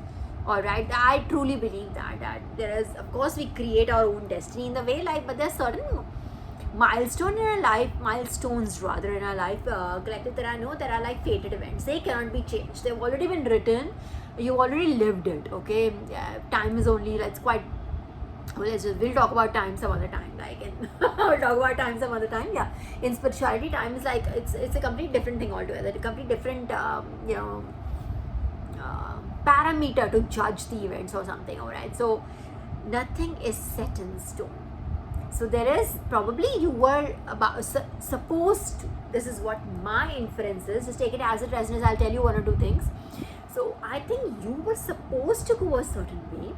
Alright, I truly believe that there is, of course, we create our own destiny in the way, like, but there's certain milestones in our life, collective, that I know there are like fated events. They cannot be changed. They've already been written. You already lived it. Okay, time is only, it's quite. We'll talk about time some other time. We'll talk about time some other time. Yeah, in spirituality, time is like it's a complete different thing altogether. A complete different parameter to judge the events or something. Alright, so nothing is set in stone. So there is probably, you were supposed to. This is what my inference is. Just take it as it resonates. I'll tell you one or two things. So I think you were supposed to go a certain way,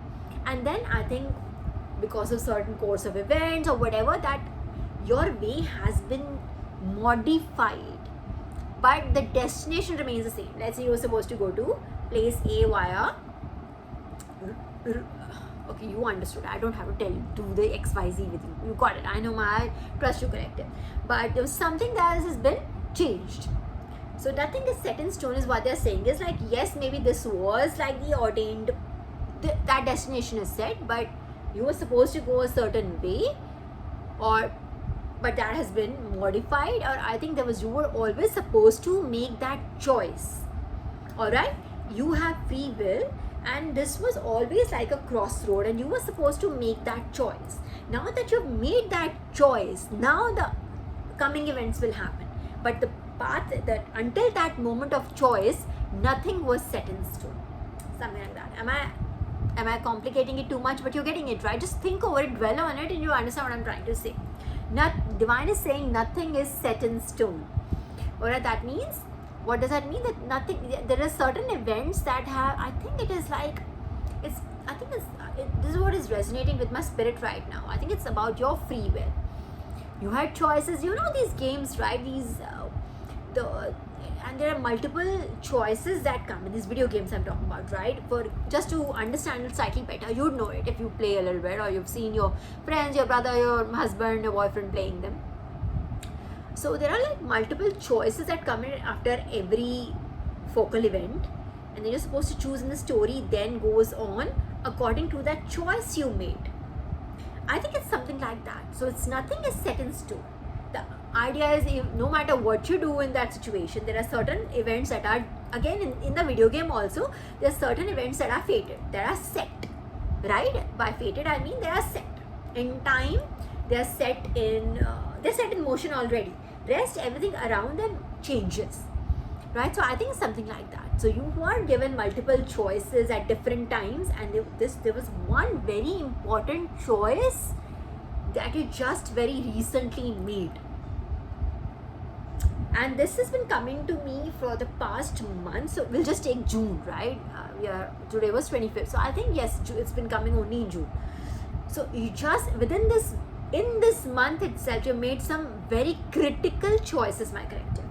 and then I think, because of certain course of events or whatever, that your way has been modified, but the destination remains the same. Let's say you were supposed to go to place A via, okay, you understood. I don't have to do the XYZ with you. You got it. I know, I trust you, collective. But there was something that has been changed. So nothing is set in stone is what they're saying. Is like, yes, maybe this was like the ordained, that destination is set, but you were supposed to go a certain way, but that has been modified, or I think you were always supposed to make that choice. Alright, you have free will, and this was always like a crossroad, and you were supposed to make that choice. Now that you've made that choice, now the coming events will happen, but the path that until that moment of choice, nothing was set in stone. Something like that. Am I complicating it too much? But you're getting it, right? Just think over it, dwell on it, and you understand what I'm trying to say. Divine is saying nothing is set in stone. Alright, that means, what does that mean? That nothing, there are certain events that have, I think it is like, this is what is resonating with my spirit right now. I think it's about your free will. You had choices, these games, right? and there are multiple choices that come in these video games I'm talking about, right? For just to understand it slightly better, you'd know it if you play a little bit, or you've seen your friends, your brother, your husband, your boyfriend playing them. So there are like multiple choices that come in after every focal event, and then you're supposed to choose, and the story then goes on according to that choice you made. I think it's something like that. So it's nothing is set in stone. The idea is, no matter what you do in that situation, there are certain events that are, again in the video game also, there are certain events that are fated, that are set, right? By fated I mean they are set in time, they are set in motion already. Rest, everything around them changes, right? So I think it's something like that. So you were given multiple choices at different times, and there was one very important choice that you just very recently made. And this has been coming to me for the past month. So we'll just take June, right? Today was 25th. So I think, yes, it's been coming only in June. So you just, in this month itself, you made some very critical choices, my collective.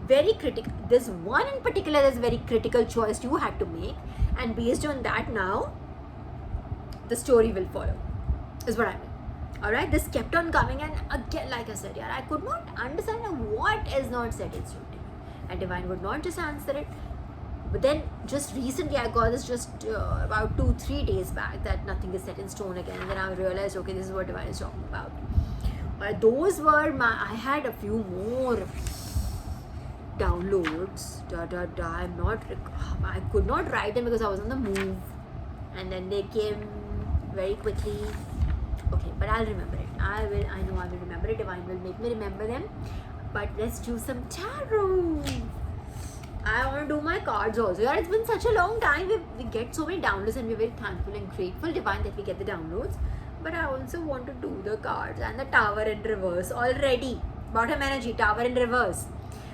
Very critical. There's one in particular that's very critical choice you had to make. And based on that now, the story will follow, is what I mean. Alright, this kept on coming, and again, like I said, yeah, I could not understand what is not set in stone. And Divine would not just answer it. But then just recently I got this just about 2-3 days back that nothing is set in stone again, and then I realized, okay, this is what Divine is talking about. Those were I had a few more downloads. I could not write them because I was on the move, and then they came very quickly. Okay, but I'll remember it. I know I will remember it. Divine will make me remember them. But let's do some tarot. I want to do my cards also. Yeah, it's been such a long time. We get so many downloads, and we're very thankful and grateful, Divine, that we get the downloads. But I also want to do the cards and the Tower in reverse already. Bottom energy, Tower in reverse.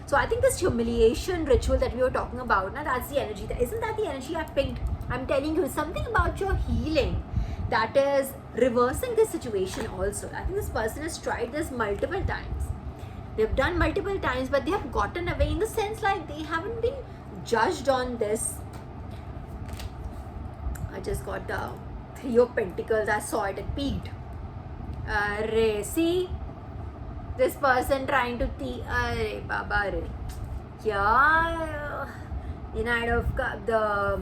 So I think this humiliation ritual that we were talking about, now that's the energy. Isn't that the energy I picked? I'm telling you, something about your healing that is reversing this situation also. I think this person has tried this multiple times. They've done multiple times, but they have gotten away, in the sense like they haven't been judged on this. I just got the 3 of Pentacles. I saw it, it peaked. See? This person trying to Baba re. Yeah. The Knight of Cups, the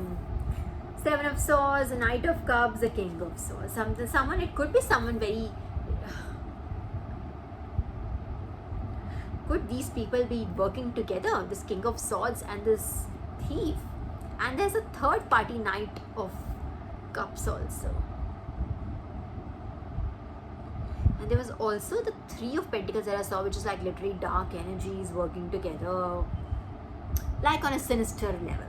7 of Swords, the Knight of Cups, the King of Swords. Someone, it could be someone very. Could these people be working together? This King of Swords and this thief. And there's a third party, Knight of Cups also. And there was also the 3 of Pentacles that I saw, which is like literally dark energies working together, like on a sinister level.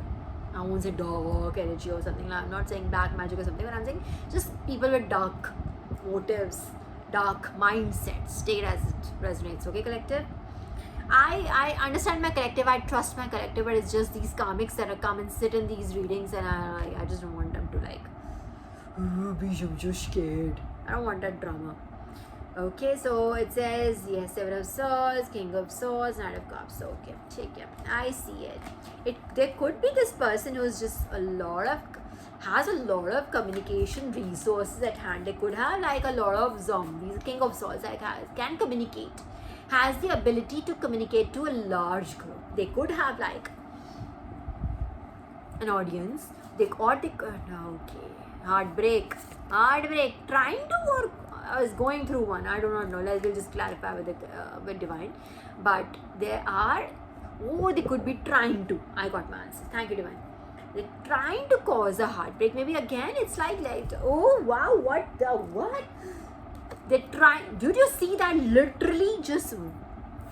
I won't say dark energy or something. I'm not saying black magic or something, but I'm saying just people with dark motives, dark mindsets. Take it as it resonates, okay, collective? I understand my collective, I trust my collective, but it's just these karmics that come and sit in these readings, and I just don't want them to like, I'm just scared. I don't want that drama. Okay, so it says, yes, 7 of Swords, King of Swords, Knight of Cups. Okay, take it. I see it. There could be this person who's just has a lot of communication resources at hand. They could have like a lot of zombies. King of Swords can communicate, has the ability to communicate to a large group. They could have like an audience. Heartbreak. Trying to work. I was going through one. I do not know. We'll just clarify with Divine. But they could be trying to. I got my answer. Thank you, Divine. They're trying to cause a heartbreak. Maybe again, it's like oh wow, what? They're trying. Did you see that? Literally just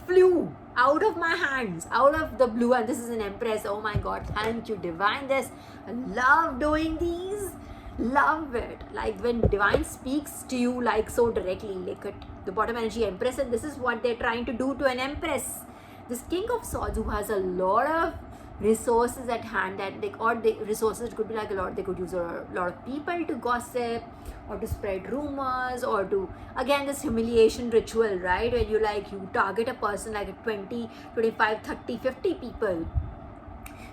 flew out of my hands, out of the blue. And this is an Empress. Oh my God! Thank you, Divine. I love doing these. Love it. Like when Divine speaks to you like so directly, like the bottom energy Empress, and this is what they're trying to do to an Empress. This King of Swords, who has a lot of resources at hand, that they, or the resources could be like a lot, they could use a lot of people to gossip or to spread rumors, or to, again, this humiliation ritual, right, when you target a person like a 20, 25, 30, 50 people,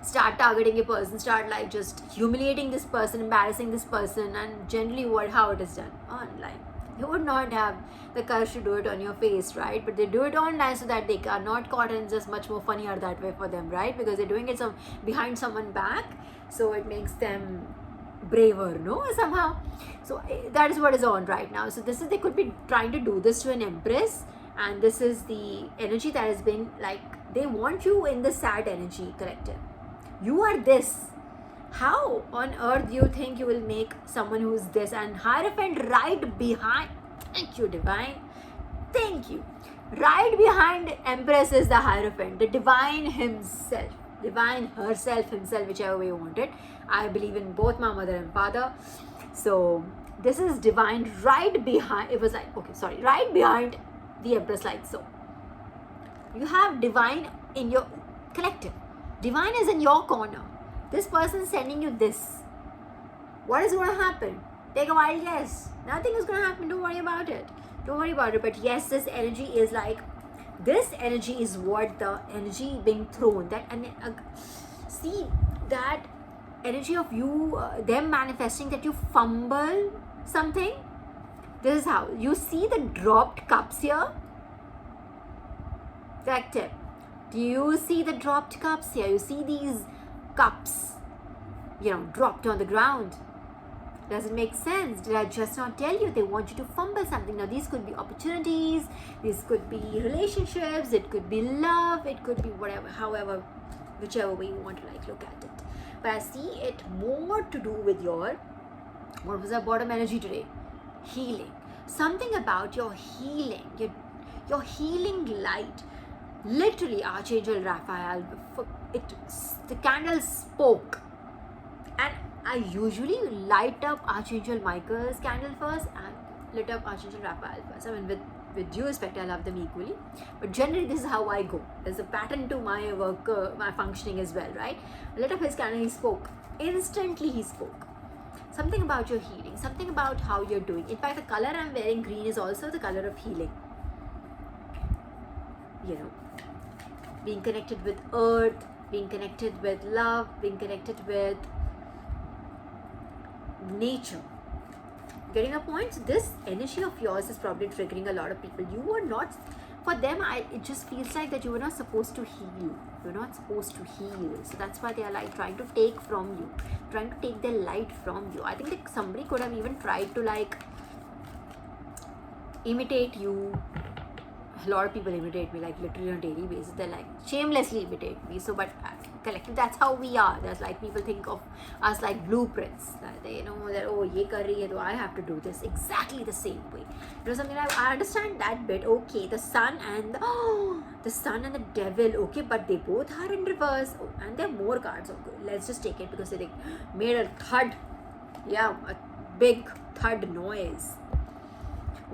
start targeting a person, start like just humiliating this person, embarrassing this person, and generally how it is done online. You would not have the courage to do it on your face, right? But they do it online so that they are not caught, and it's just much more funnier that way for them, right? Because they're doing it behind someone's back, so it makes them braver, no, somehow. So that is what is on right now. So this is, they could be trying to do this to an empress, and this is the energy that has been like, they want you in the sad energy collective. You are this. How on earth do you think you will make someone who's this? And Hierophant right behind, thank you divine, thank you, right behind Empress is the Hierophant, the divine himself, divine herself, himself, whichever way you want it. I believe in both my mother and father. So this is divine right behind, it was like, okay, sorry, right behind the Empress, like so. You have divine in your collective. Divine is in your corner. This person is sending you this. What is going to happen? Take a wild guess. Nothing is going to happen. Don't worry about it. Don't worry about it. But yes, this energy is like, this energy is what the energy being thrown. That, and see that energy of you, them manifesting that you fumble something. This is how you see the dropped cups here. Collective. Do you see the dropped cups here? You see these cups, dropped on the ground. Does it make sense? Did I just not tell you? They want you to fumble something. Now, these could be opportunities, these could be relationships, it could be love, it could be whatever, however, whichever way you want to look at it. But I see it more to do with your, what was our bottom energy today? Healing. Something about your healing, your healing light. Literally, Archangel Raphael, the candle spoke, and I usually light up Archangel Michael's candle first and lit up Archangel Raphael first. I mean, with due respect, I love them equally, but generally this is how I go. There's a pattern to my work, my functioning as well, right? I lit up his candle, he spoke. Instantly he spoke. Something about your healing, something about how you're doing. In fact, the color I'm wearing, green, is also the color of healing. Being connected with earth, being connected with love, being connected with nature. Getting a point? So this energy of yours is probably triggering a lot of people. You are not, for them, it just feels like that you were not supposed to heal. You're not supposed to heal. So that's why they are like trying to take from you, trying to take their light from you. I think that somebody could have even tried to imitate you. A lot of people imitate me literally on a daily basis. They're shamelessly imitate me. So, but collective, that's how we are. There's people think of us like blueprints. They know that, oh, ye kar rahi hai, so I have to do this exactly the same way. Something I understand that bit. Okay, the sun and the devil. Okay, but they both are in reverse. Oh, and there are more cards. Okay, let's just take it because they made a thud. Yeah, a big thud noise.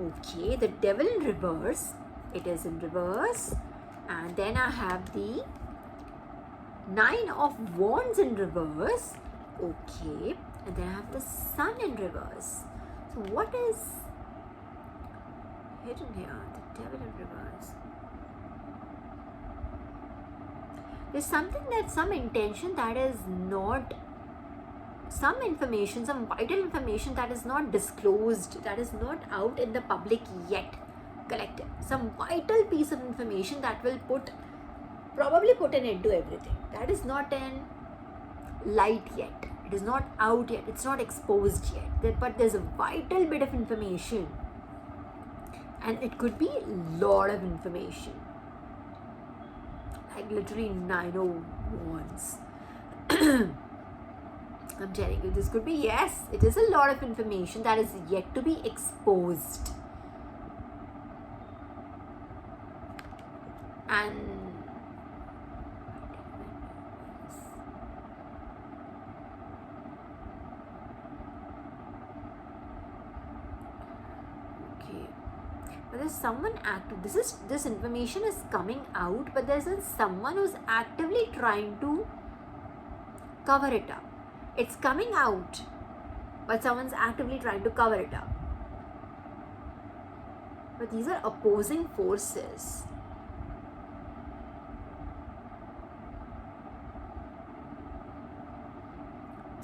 Okay, the devil in reverse. It is in reverse, and then I have the 9 of Wands in reverse. Okay, and then I have the Sun in reverse. So what is hidden here? The Devil in reverse. There's something, that some intention that is not, some information, some vital information that is not disclosed, that is not out in the public yet. Collective, some vital piece of information that will probably put an end to everything. That is not in light yet. It is not out yet. It's not exposed yet. But there's a vital bit of information, and it could be a lot of information. Literally 9 of Wands. I'm telling you, this could be, yes, it is a lot of information that is yet to be exposed. And okay, but there's someone active. This information is coming out, but there's someone who's actively trying to cover it up. It's coming out, but someone's actively trying to cover it up. But these are opposing forces.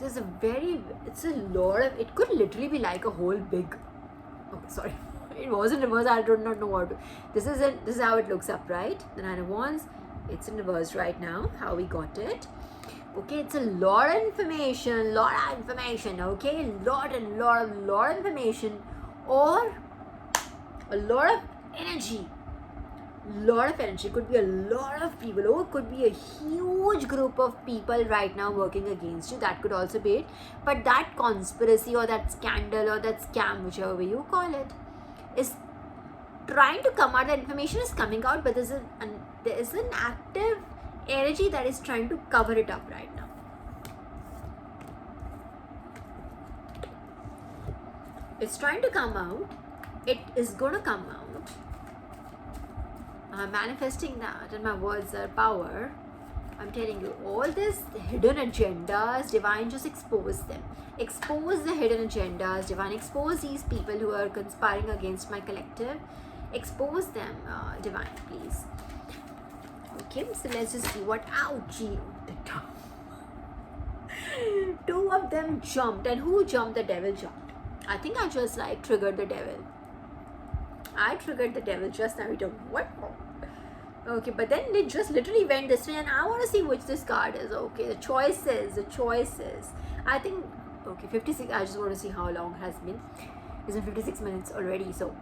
It's a lot of, it could literally be like a whole big, okay, sorry, it was in reverse, I do not know what to, this is how it looks upright, the Nine of Wands, it's in reverse right now, how we got it. Okay, it's a lot of information, okay, lot of information, or a lot of energy. Could be a lot of people, or it could be a huge group of people right now working against you. That could also be it. But that conspiracy or that scandal or that scam, whichever way you call it, is trying to come out. The information is coming out, but there is an active energy that is trying to cover it up right now. It's trying to come out. It is going to come out. I'm manifesting that, and my words are power. I'm telling you, all these hidden agendas, Divine, just expose them. Expose the hidden agendas, Divine. Expose these people who are conspiring against my collective. Expose them, Divine, please. Okay, so let's just see what. Ouchie! Two of them jumped, and who jumped? The devil jumped. I think I just triggered the devil. I triggered the devil just now. What? Okay, but then it just literally went this way, and I want to see which this card is. Okay, the choices. I think, okay, 56. I just want to see how long it has been. It's been 56 minutes already. So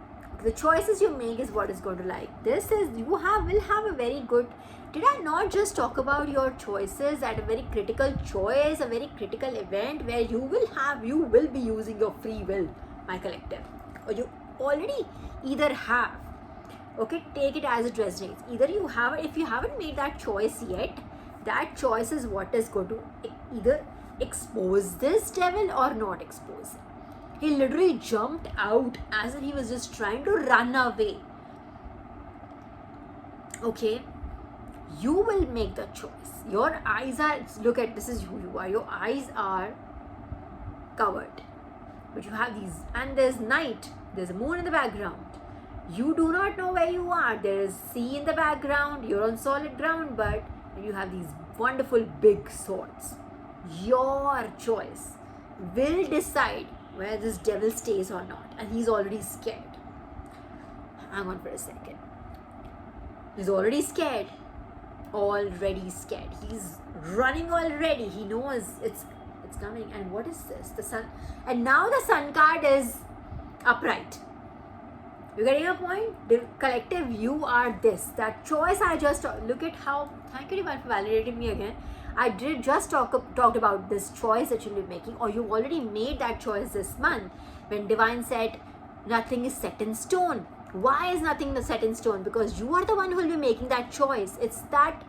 the choices you make is what is going to This is, will have a very good. Did I not just talk about your choices at a very critical choice, a very critical event where you will be using your free will, my collective, or you already either have. Okay, take it as it resonates. Either you have, if you haven't made that choice yet, that choice is what is going to either expose this devil or not expose him. He literally jumped out as if he was just trying to run away. Okay, you will make the choice. Your eyes are, look at, this is who you are. Your eyes are covered, but you have these, and there's night, there's a moon in the background. You do not know where you are. There is sea in the background. You're on solid ground, but you have these wonderful big swords. Your choice will decide where this devil stays or not. And he's already scared. Hang on for a second. He's already scared. Already scared. He's running already. He knows it's coming. And what is this? The sun. And now the sun card is upright. You getting a point? The collective, you are this. That choice I just look at how. Thank you, Divine, for validating me again. I did just talked about this choice that you'll be making, or you already made that choice this month when Divine said nothing is set in stone. Why is nothing set in stone? Because you are the one who will be making that choice. It's that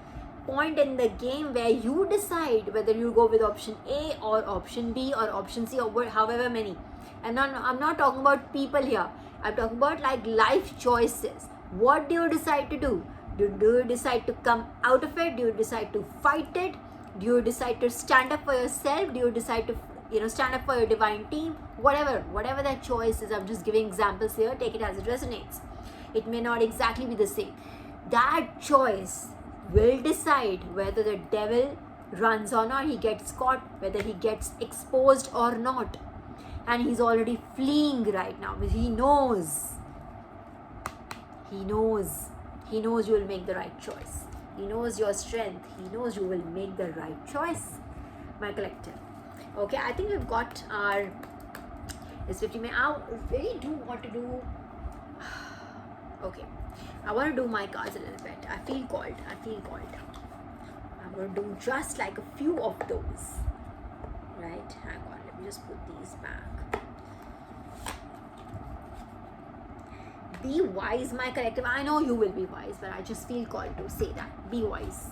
point in the game where you decide whether you go with option A or option B or option C or however many. And I'm not talking about people here. I'm talking about life choices. What do you decide to do? Do you decide to come out of it? Do you decide to fight it? Do you decide to stand up for yourself? Do you decide to stand up for your divine team? Whatever that choice is, I'm just giving examples here. Take it as it resonates. It may not exactly be the same. That choice will decide whether the devil runs or not, he gets caught, whether he gets exposed or not. And he's already fleeing right now. He knows you will make the right choice. He knows your strength. He knows you will make the right choice, my collective. Okay, I think we've got our, it's 50 minutes. I really do want to do, okay, I want to do my cards a little bit. I feel called. I'm going to do just a few of those. Right, hang on, let me just put these back. Be wise, my collective. I know you will be wise, but I just feel called to say that. Be wise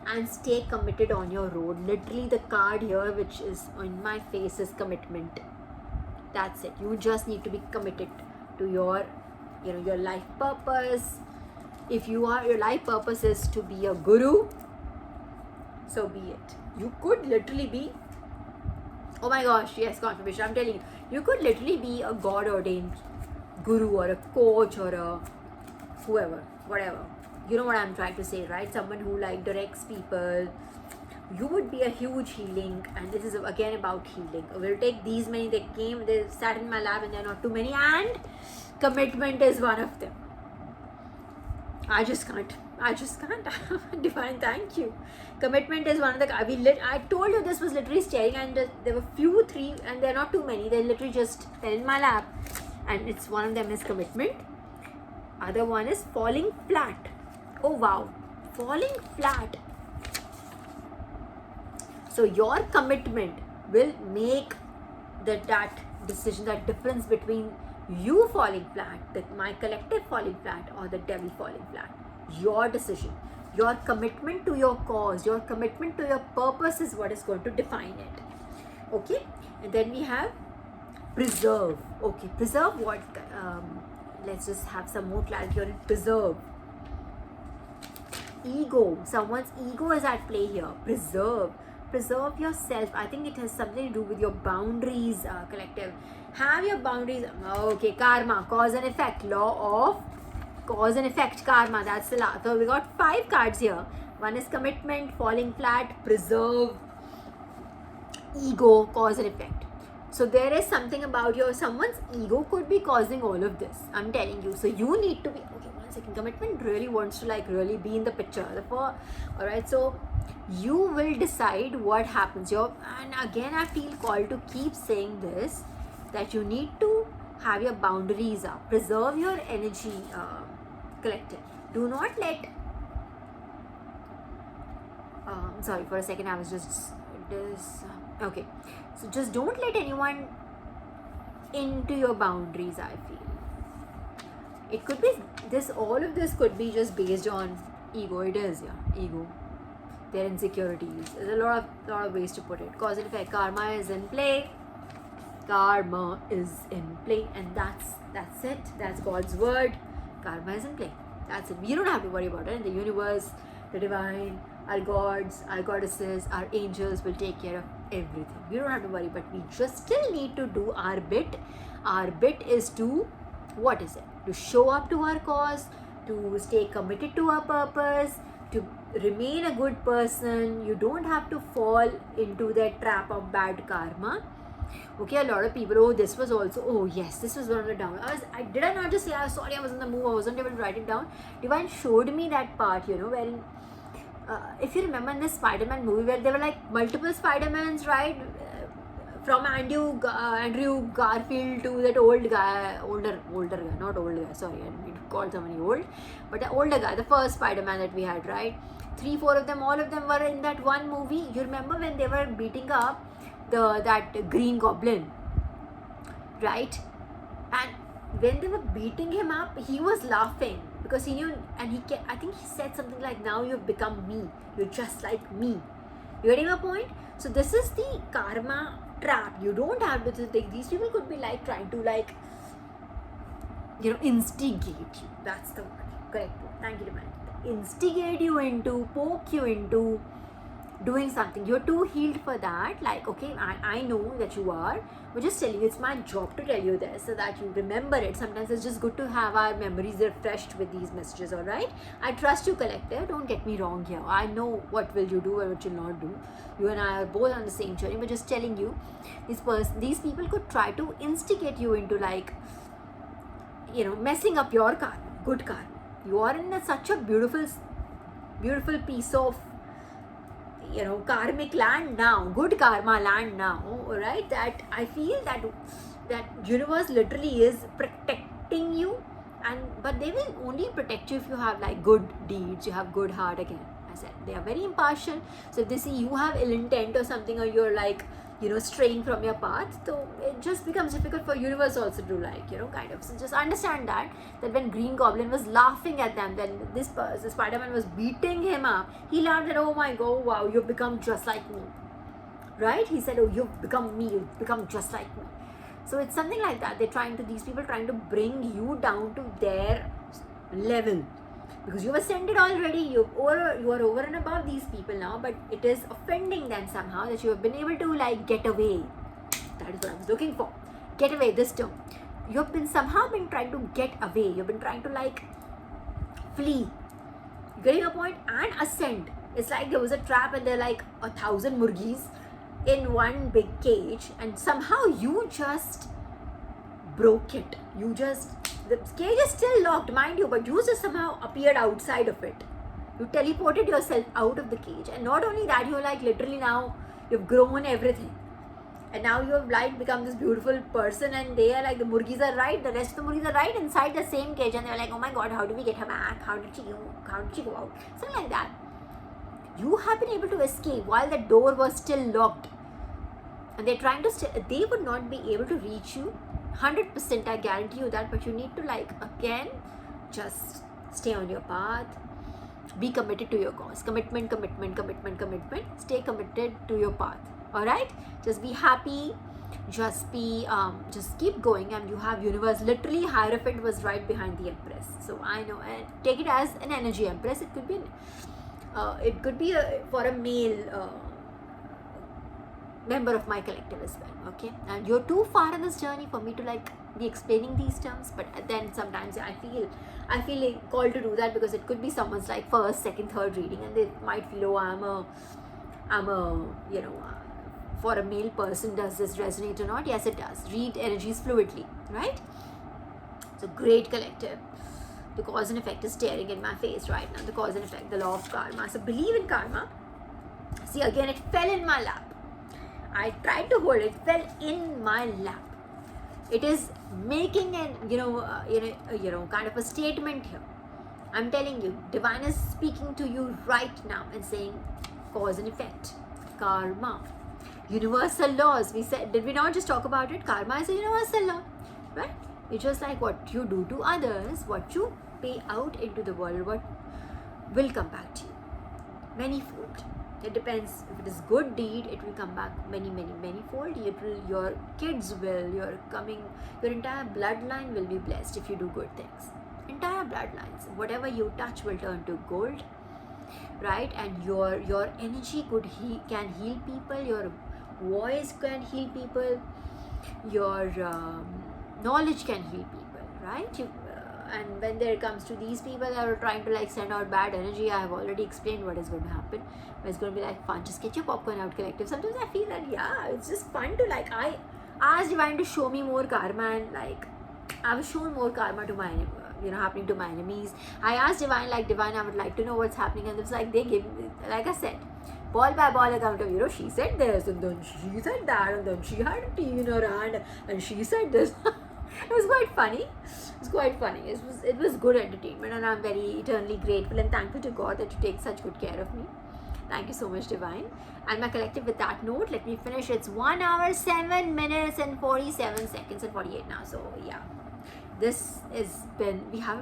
and stay committed on your road. Literally, the card here which is on my face is commitment. That's it. You just need to be committed to your life purpose. If your life purpose is to be a guru, so be it. You could literally be, oh my gosh, yes, confirmation, I'm telling you, you could literally be a God ordained guru or a coach or a whoever, whatever. You know what I'm trying to say, right? Someone who like directs people. You would be a huge healing, and this is again about healing. We'll take these many, they sat in my lab and they're not too many, and commitment is one of them. I just can't Divine, thank you. Commitment is one of the, I told you this was literally staring, and there were three, and they're not too many, they're literally just, they're in my lab, and it's one of them is commitment. Other one is falling flat. Oh wow, falling flat. So your commitment will make that decision, that difference between you falling flat, my collective falling flat, or the devil falling flat. Your decision, your commitment to your cause, your commitment to your purpose is what is going to define it. Okay, and then we have preserve. Okay, preserve what? Let's just have some more clarity on it. Preserve. Ego. Someone's ego is at play here. Preserve yourself. I think it has something to do with your boundaries, collective. Have your boundaries. Okay, karma, cause and effect, law of cause and effect, karma. That's the last. So we got 5 cards here. One is commitment, falling flat, preserve, ego, cause and effect. So there is something about someone's ego could be causing all of this. I'm telling you. So you need to be, okay, one second. Commitment really wants to really be in the picture. Alright, so you will decide what happens. And again, I feel called to keep saying this, that you need to have your boundaries up. Preserve your energy, collective. Do not let, sorry, for a second, I was just, okay. So just don't let anyone into your boundaries, I feel. It could be all of this could be just based on ego. It is, yeah, ego. Their insecurities. There's a lot of ways to put it. Cause and effect. Karma is in play. Karma is in play, and that's it. That's God's word. Karma is in play. That's it. You don't have to worry about it. The universe, the divine, our gods, our goddesses, our angels will take care of everything. We don't have to worry, but we just still need to do our bit. Our bit is to, what is it? To show up to our cause, to stay committed to our purpose, to remain a good person. You don't have to fall into that trap of bad karma. Okay, a lot of people, this was one of the down. Did I not just say, sorry, I was in the move, I wasn't able to write it down. Divine showed me that part, wherein, if you remember in the Spider-Man movie where there were like multiple Spider-Mans, right? From Andrew Garfield to that older guy, sorry, I didn't mean to call somebody old, but the older guy, the first Spider-Man that we had, right? 3-4 of them, all of them were in that one movie. You remember when they were beating up that Green Goblin, right? And when they were beating him up, he was laughing because he knew, and I think he said something like, now you've become me, you're just like me. You getting my point? So this is the karma trap. You don't have to think, these people could be like trying to instigate you. That's the word. Correct. Thank you, Divine. Instigate you into, poke you into doing something. You're too healed for that. Okay, I know that you are, but just telling you, it's my job to tell you this so that you remember it. Sometimes it's just good to have our memories refreshed with these messages, alright? I trust you, collective. Don't get me wrong here. I know what will you do and what you'll not do. You and I are both on the same journey, but just telling you, these people could try to instigate you into messing up your karma, good karma. You are in such a beautiful piece of karmic land now, good karma land now, alright, that I feel that universe literally is protecting you, but they will only protect you if you have good deeds, you have good heart. Again, I said, they are very impartial. So if they see you have ill intent or something, or you're straying from your path, so it just becomes difficult for universe also to kind of. So just understand that when Green Goblin was laughing at them, when this Spider-Man was beating him up, he laughed at, oh my god, wow, you've become just like me, right? He said, oh, you've become me, you've become just like me. So it's something like that. These people trying to bring you down to their level. because you've ascended already, you are over and above these people now, but it is offending them somehow that you have been able to like get away. That is what I was looking for. Get away, this term. You have been somehow trying to get away. You've been trying to like flee. Getting a point and ascend. It's like there was a trap and there are like 1,000 murgis in one big cage, and somehow you just broke it. The cage is still locked, mind you, but you just somehow appeared outside of it. You teleported yourself out of the cage, and not only that, you're like literally now you've grown everything, and now you have like become this beautiful person, and they are like, the murgis are right, the rest of the murgis are right inside the same cage, and they're like, oh my god, how do we get her back? How did she go out? Something like that. You have been able to escape while the door was still locked, and they're trying to they would not be able to reach you 100%, I guarantee you that, but you need to like again just stay on your path, be committed to your cause. Commitment, stay committed to your path. All right, just be happy, just keep going, and you have universe. Literally Hierophant was right behind the Empress, so I know, and take it as an energy Empress. It could be for a male member of my collective as well. Okay, and you're too far in this journey for me to like be explaining these terms, but then sometimes I feel like called to do that, because it could be someone's like first, second, third reading, and they might feel, oh, I'm a for a male person, does this resonate or not? Yes, it does. Read energies fluidly, right? So great collective. The cause and effect is staring in my face right now. The cause and effect, the law of karma. So believe in karma. See, again, it fell in my lap. I tried to hold it, fell in my lap. It is making an kind of a statement here. I'm telling you, divine is speaking to you right now and saying cause and effect, karma, universal laws. We said, did we not just talk about it? Karma is a universal law, right? It's just like what you do to others, what you pay out into the world, what will come back to you manyfold. It depends. If it is good deed, it will come back many fold. Your kids will, your entire bloodline will be blessed if you do good things. Entire bloodlines, whatever you touch will turn to gold, right? And your energy can heal people. Your voice can heal people. Your knowledge can heal people, right? And when there comes to these people that are trying to like send out bad energy, I have already explained what is going to happen. It's going to be like fun. Just get your popcorn out, collective. Sometimes I feel that it's just fun to like, I asked divine to show me more karma, and like I was shown more karma to my happening to my enemies. I asked divine, I would like to know what's happening, and it's like they give me, like I said, ball by ball account of she said this, and then she said that, and then she had a tea in her hand, and she said this. It was quite funny. It was good entertainment, and I'm very eternally grateful and thankful to God that you take such good care of me. Thank you so much, divine. And my collective, with that note, let me finish. It's 1 hour, 7 minutes and 47 seconds and 48 now. So yeah, this has been,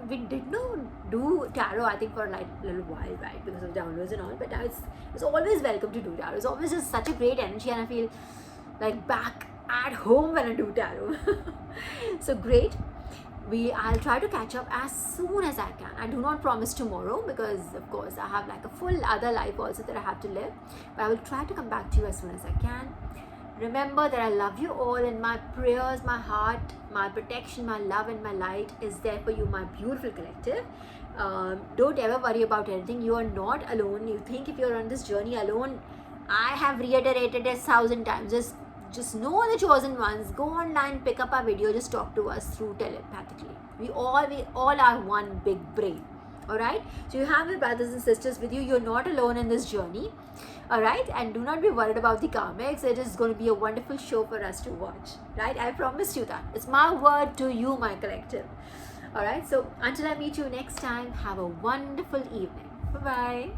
we did not do tarot, I think, for like a little while, right, because of downloads and all, but now it's always welcome to do tarot. It's always just such a great energy, and I feel like back at home when I do tarot. So great. I'll try to catch up as soon as I can. I do not promise tomorrow, because of course I have like a full other life also that I have to live, but I will try to come back to you as soon as I can. Remember that I love you all, and my prayers, my heart, my protection, my love and my light is there for you, my beautiful collective. Don't ever worry about anything. You are not alone. You think if you're on this journey alone, I have reiterated it 1,000 times. Just know the chosen ones. Go online, pick up our video, just talk to us through telepathically. We all are one big brain. Alright? So you have your brothers and sisters with you. You're not alone in this journey. Alright? And do not be worried about the karmics. It is going to be a wonderful show for us to watch. Right? I promise you that. It's my word to you, my collective. Alright? So until I meet you next time, have a wonderful evening. Bye-bye.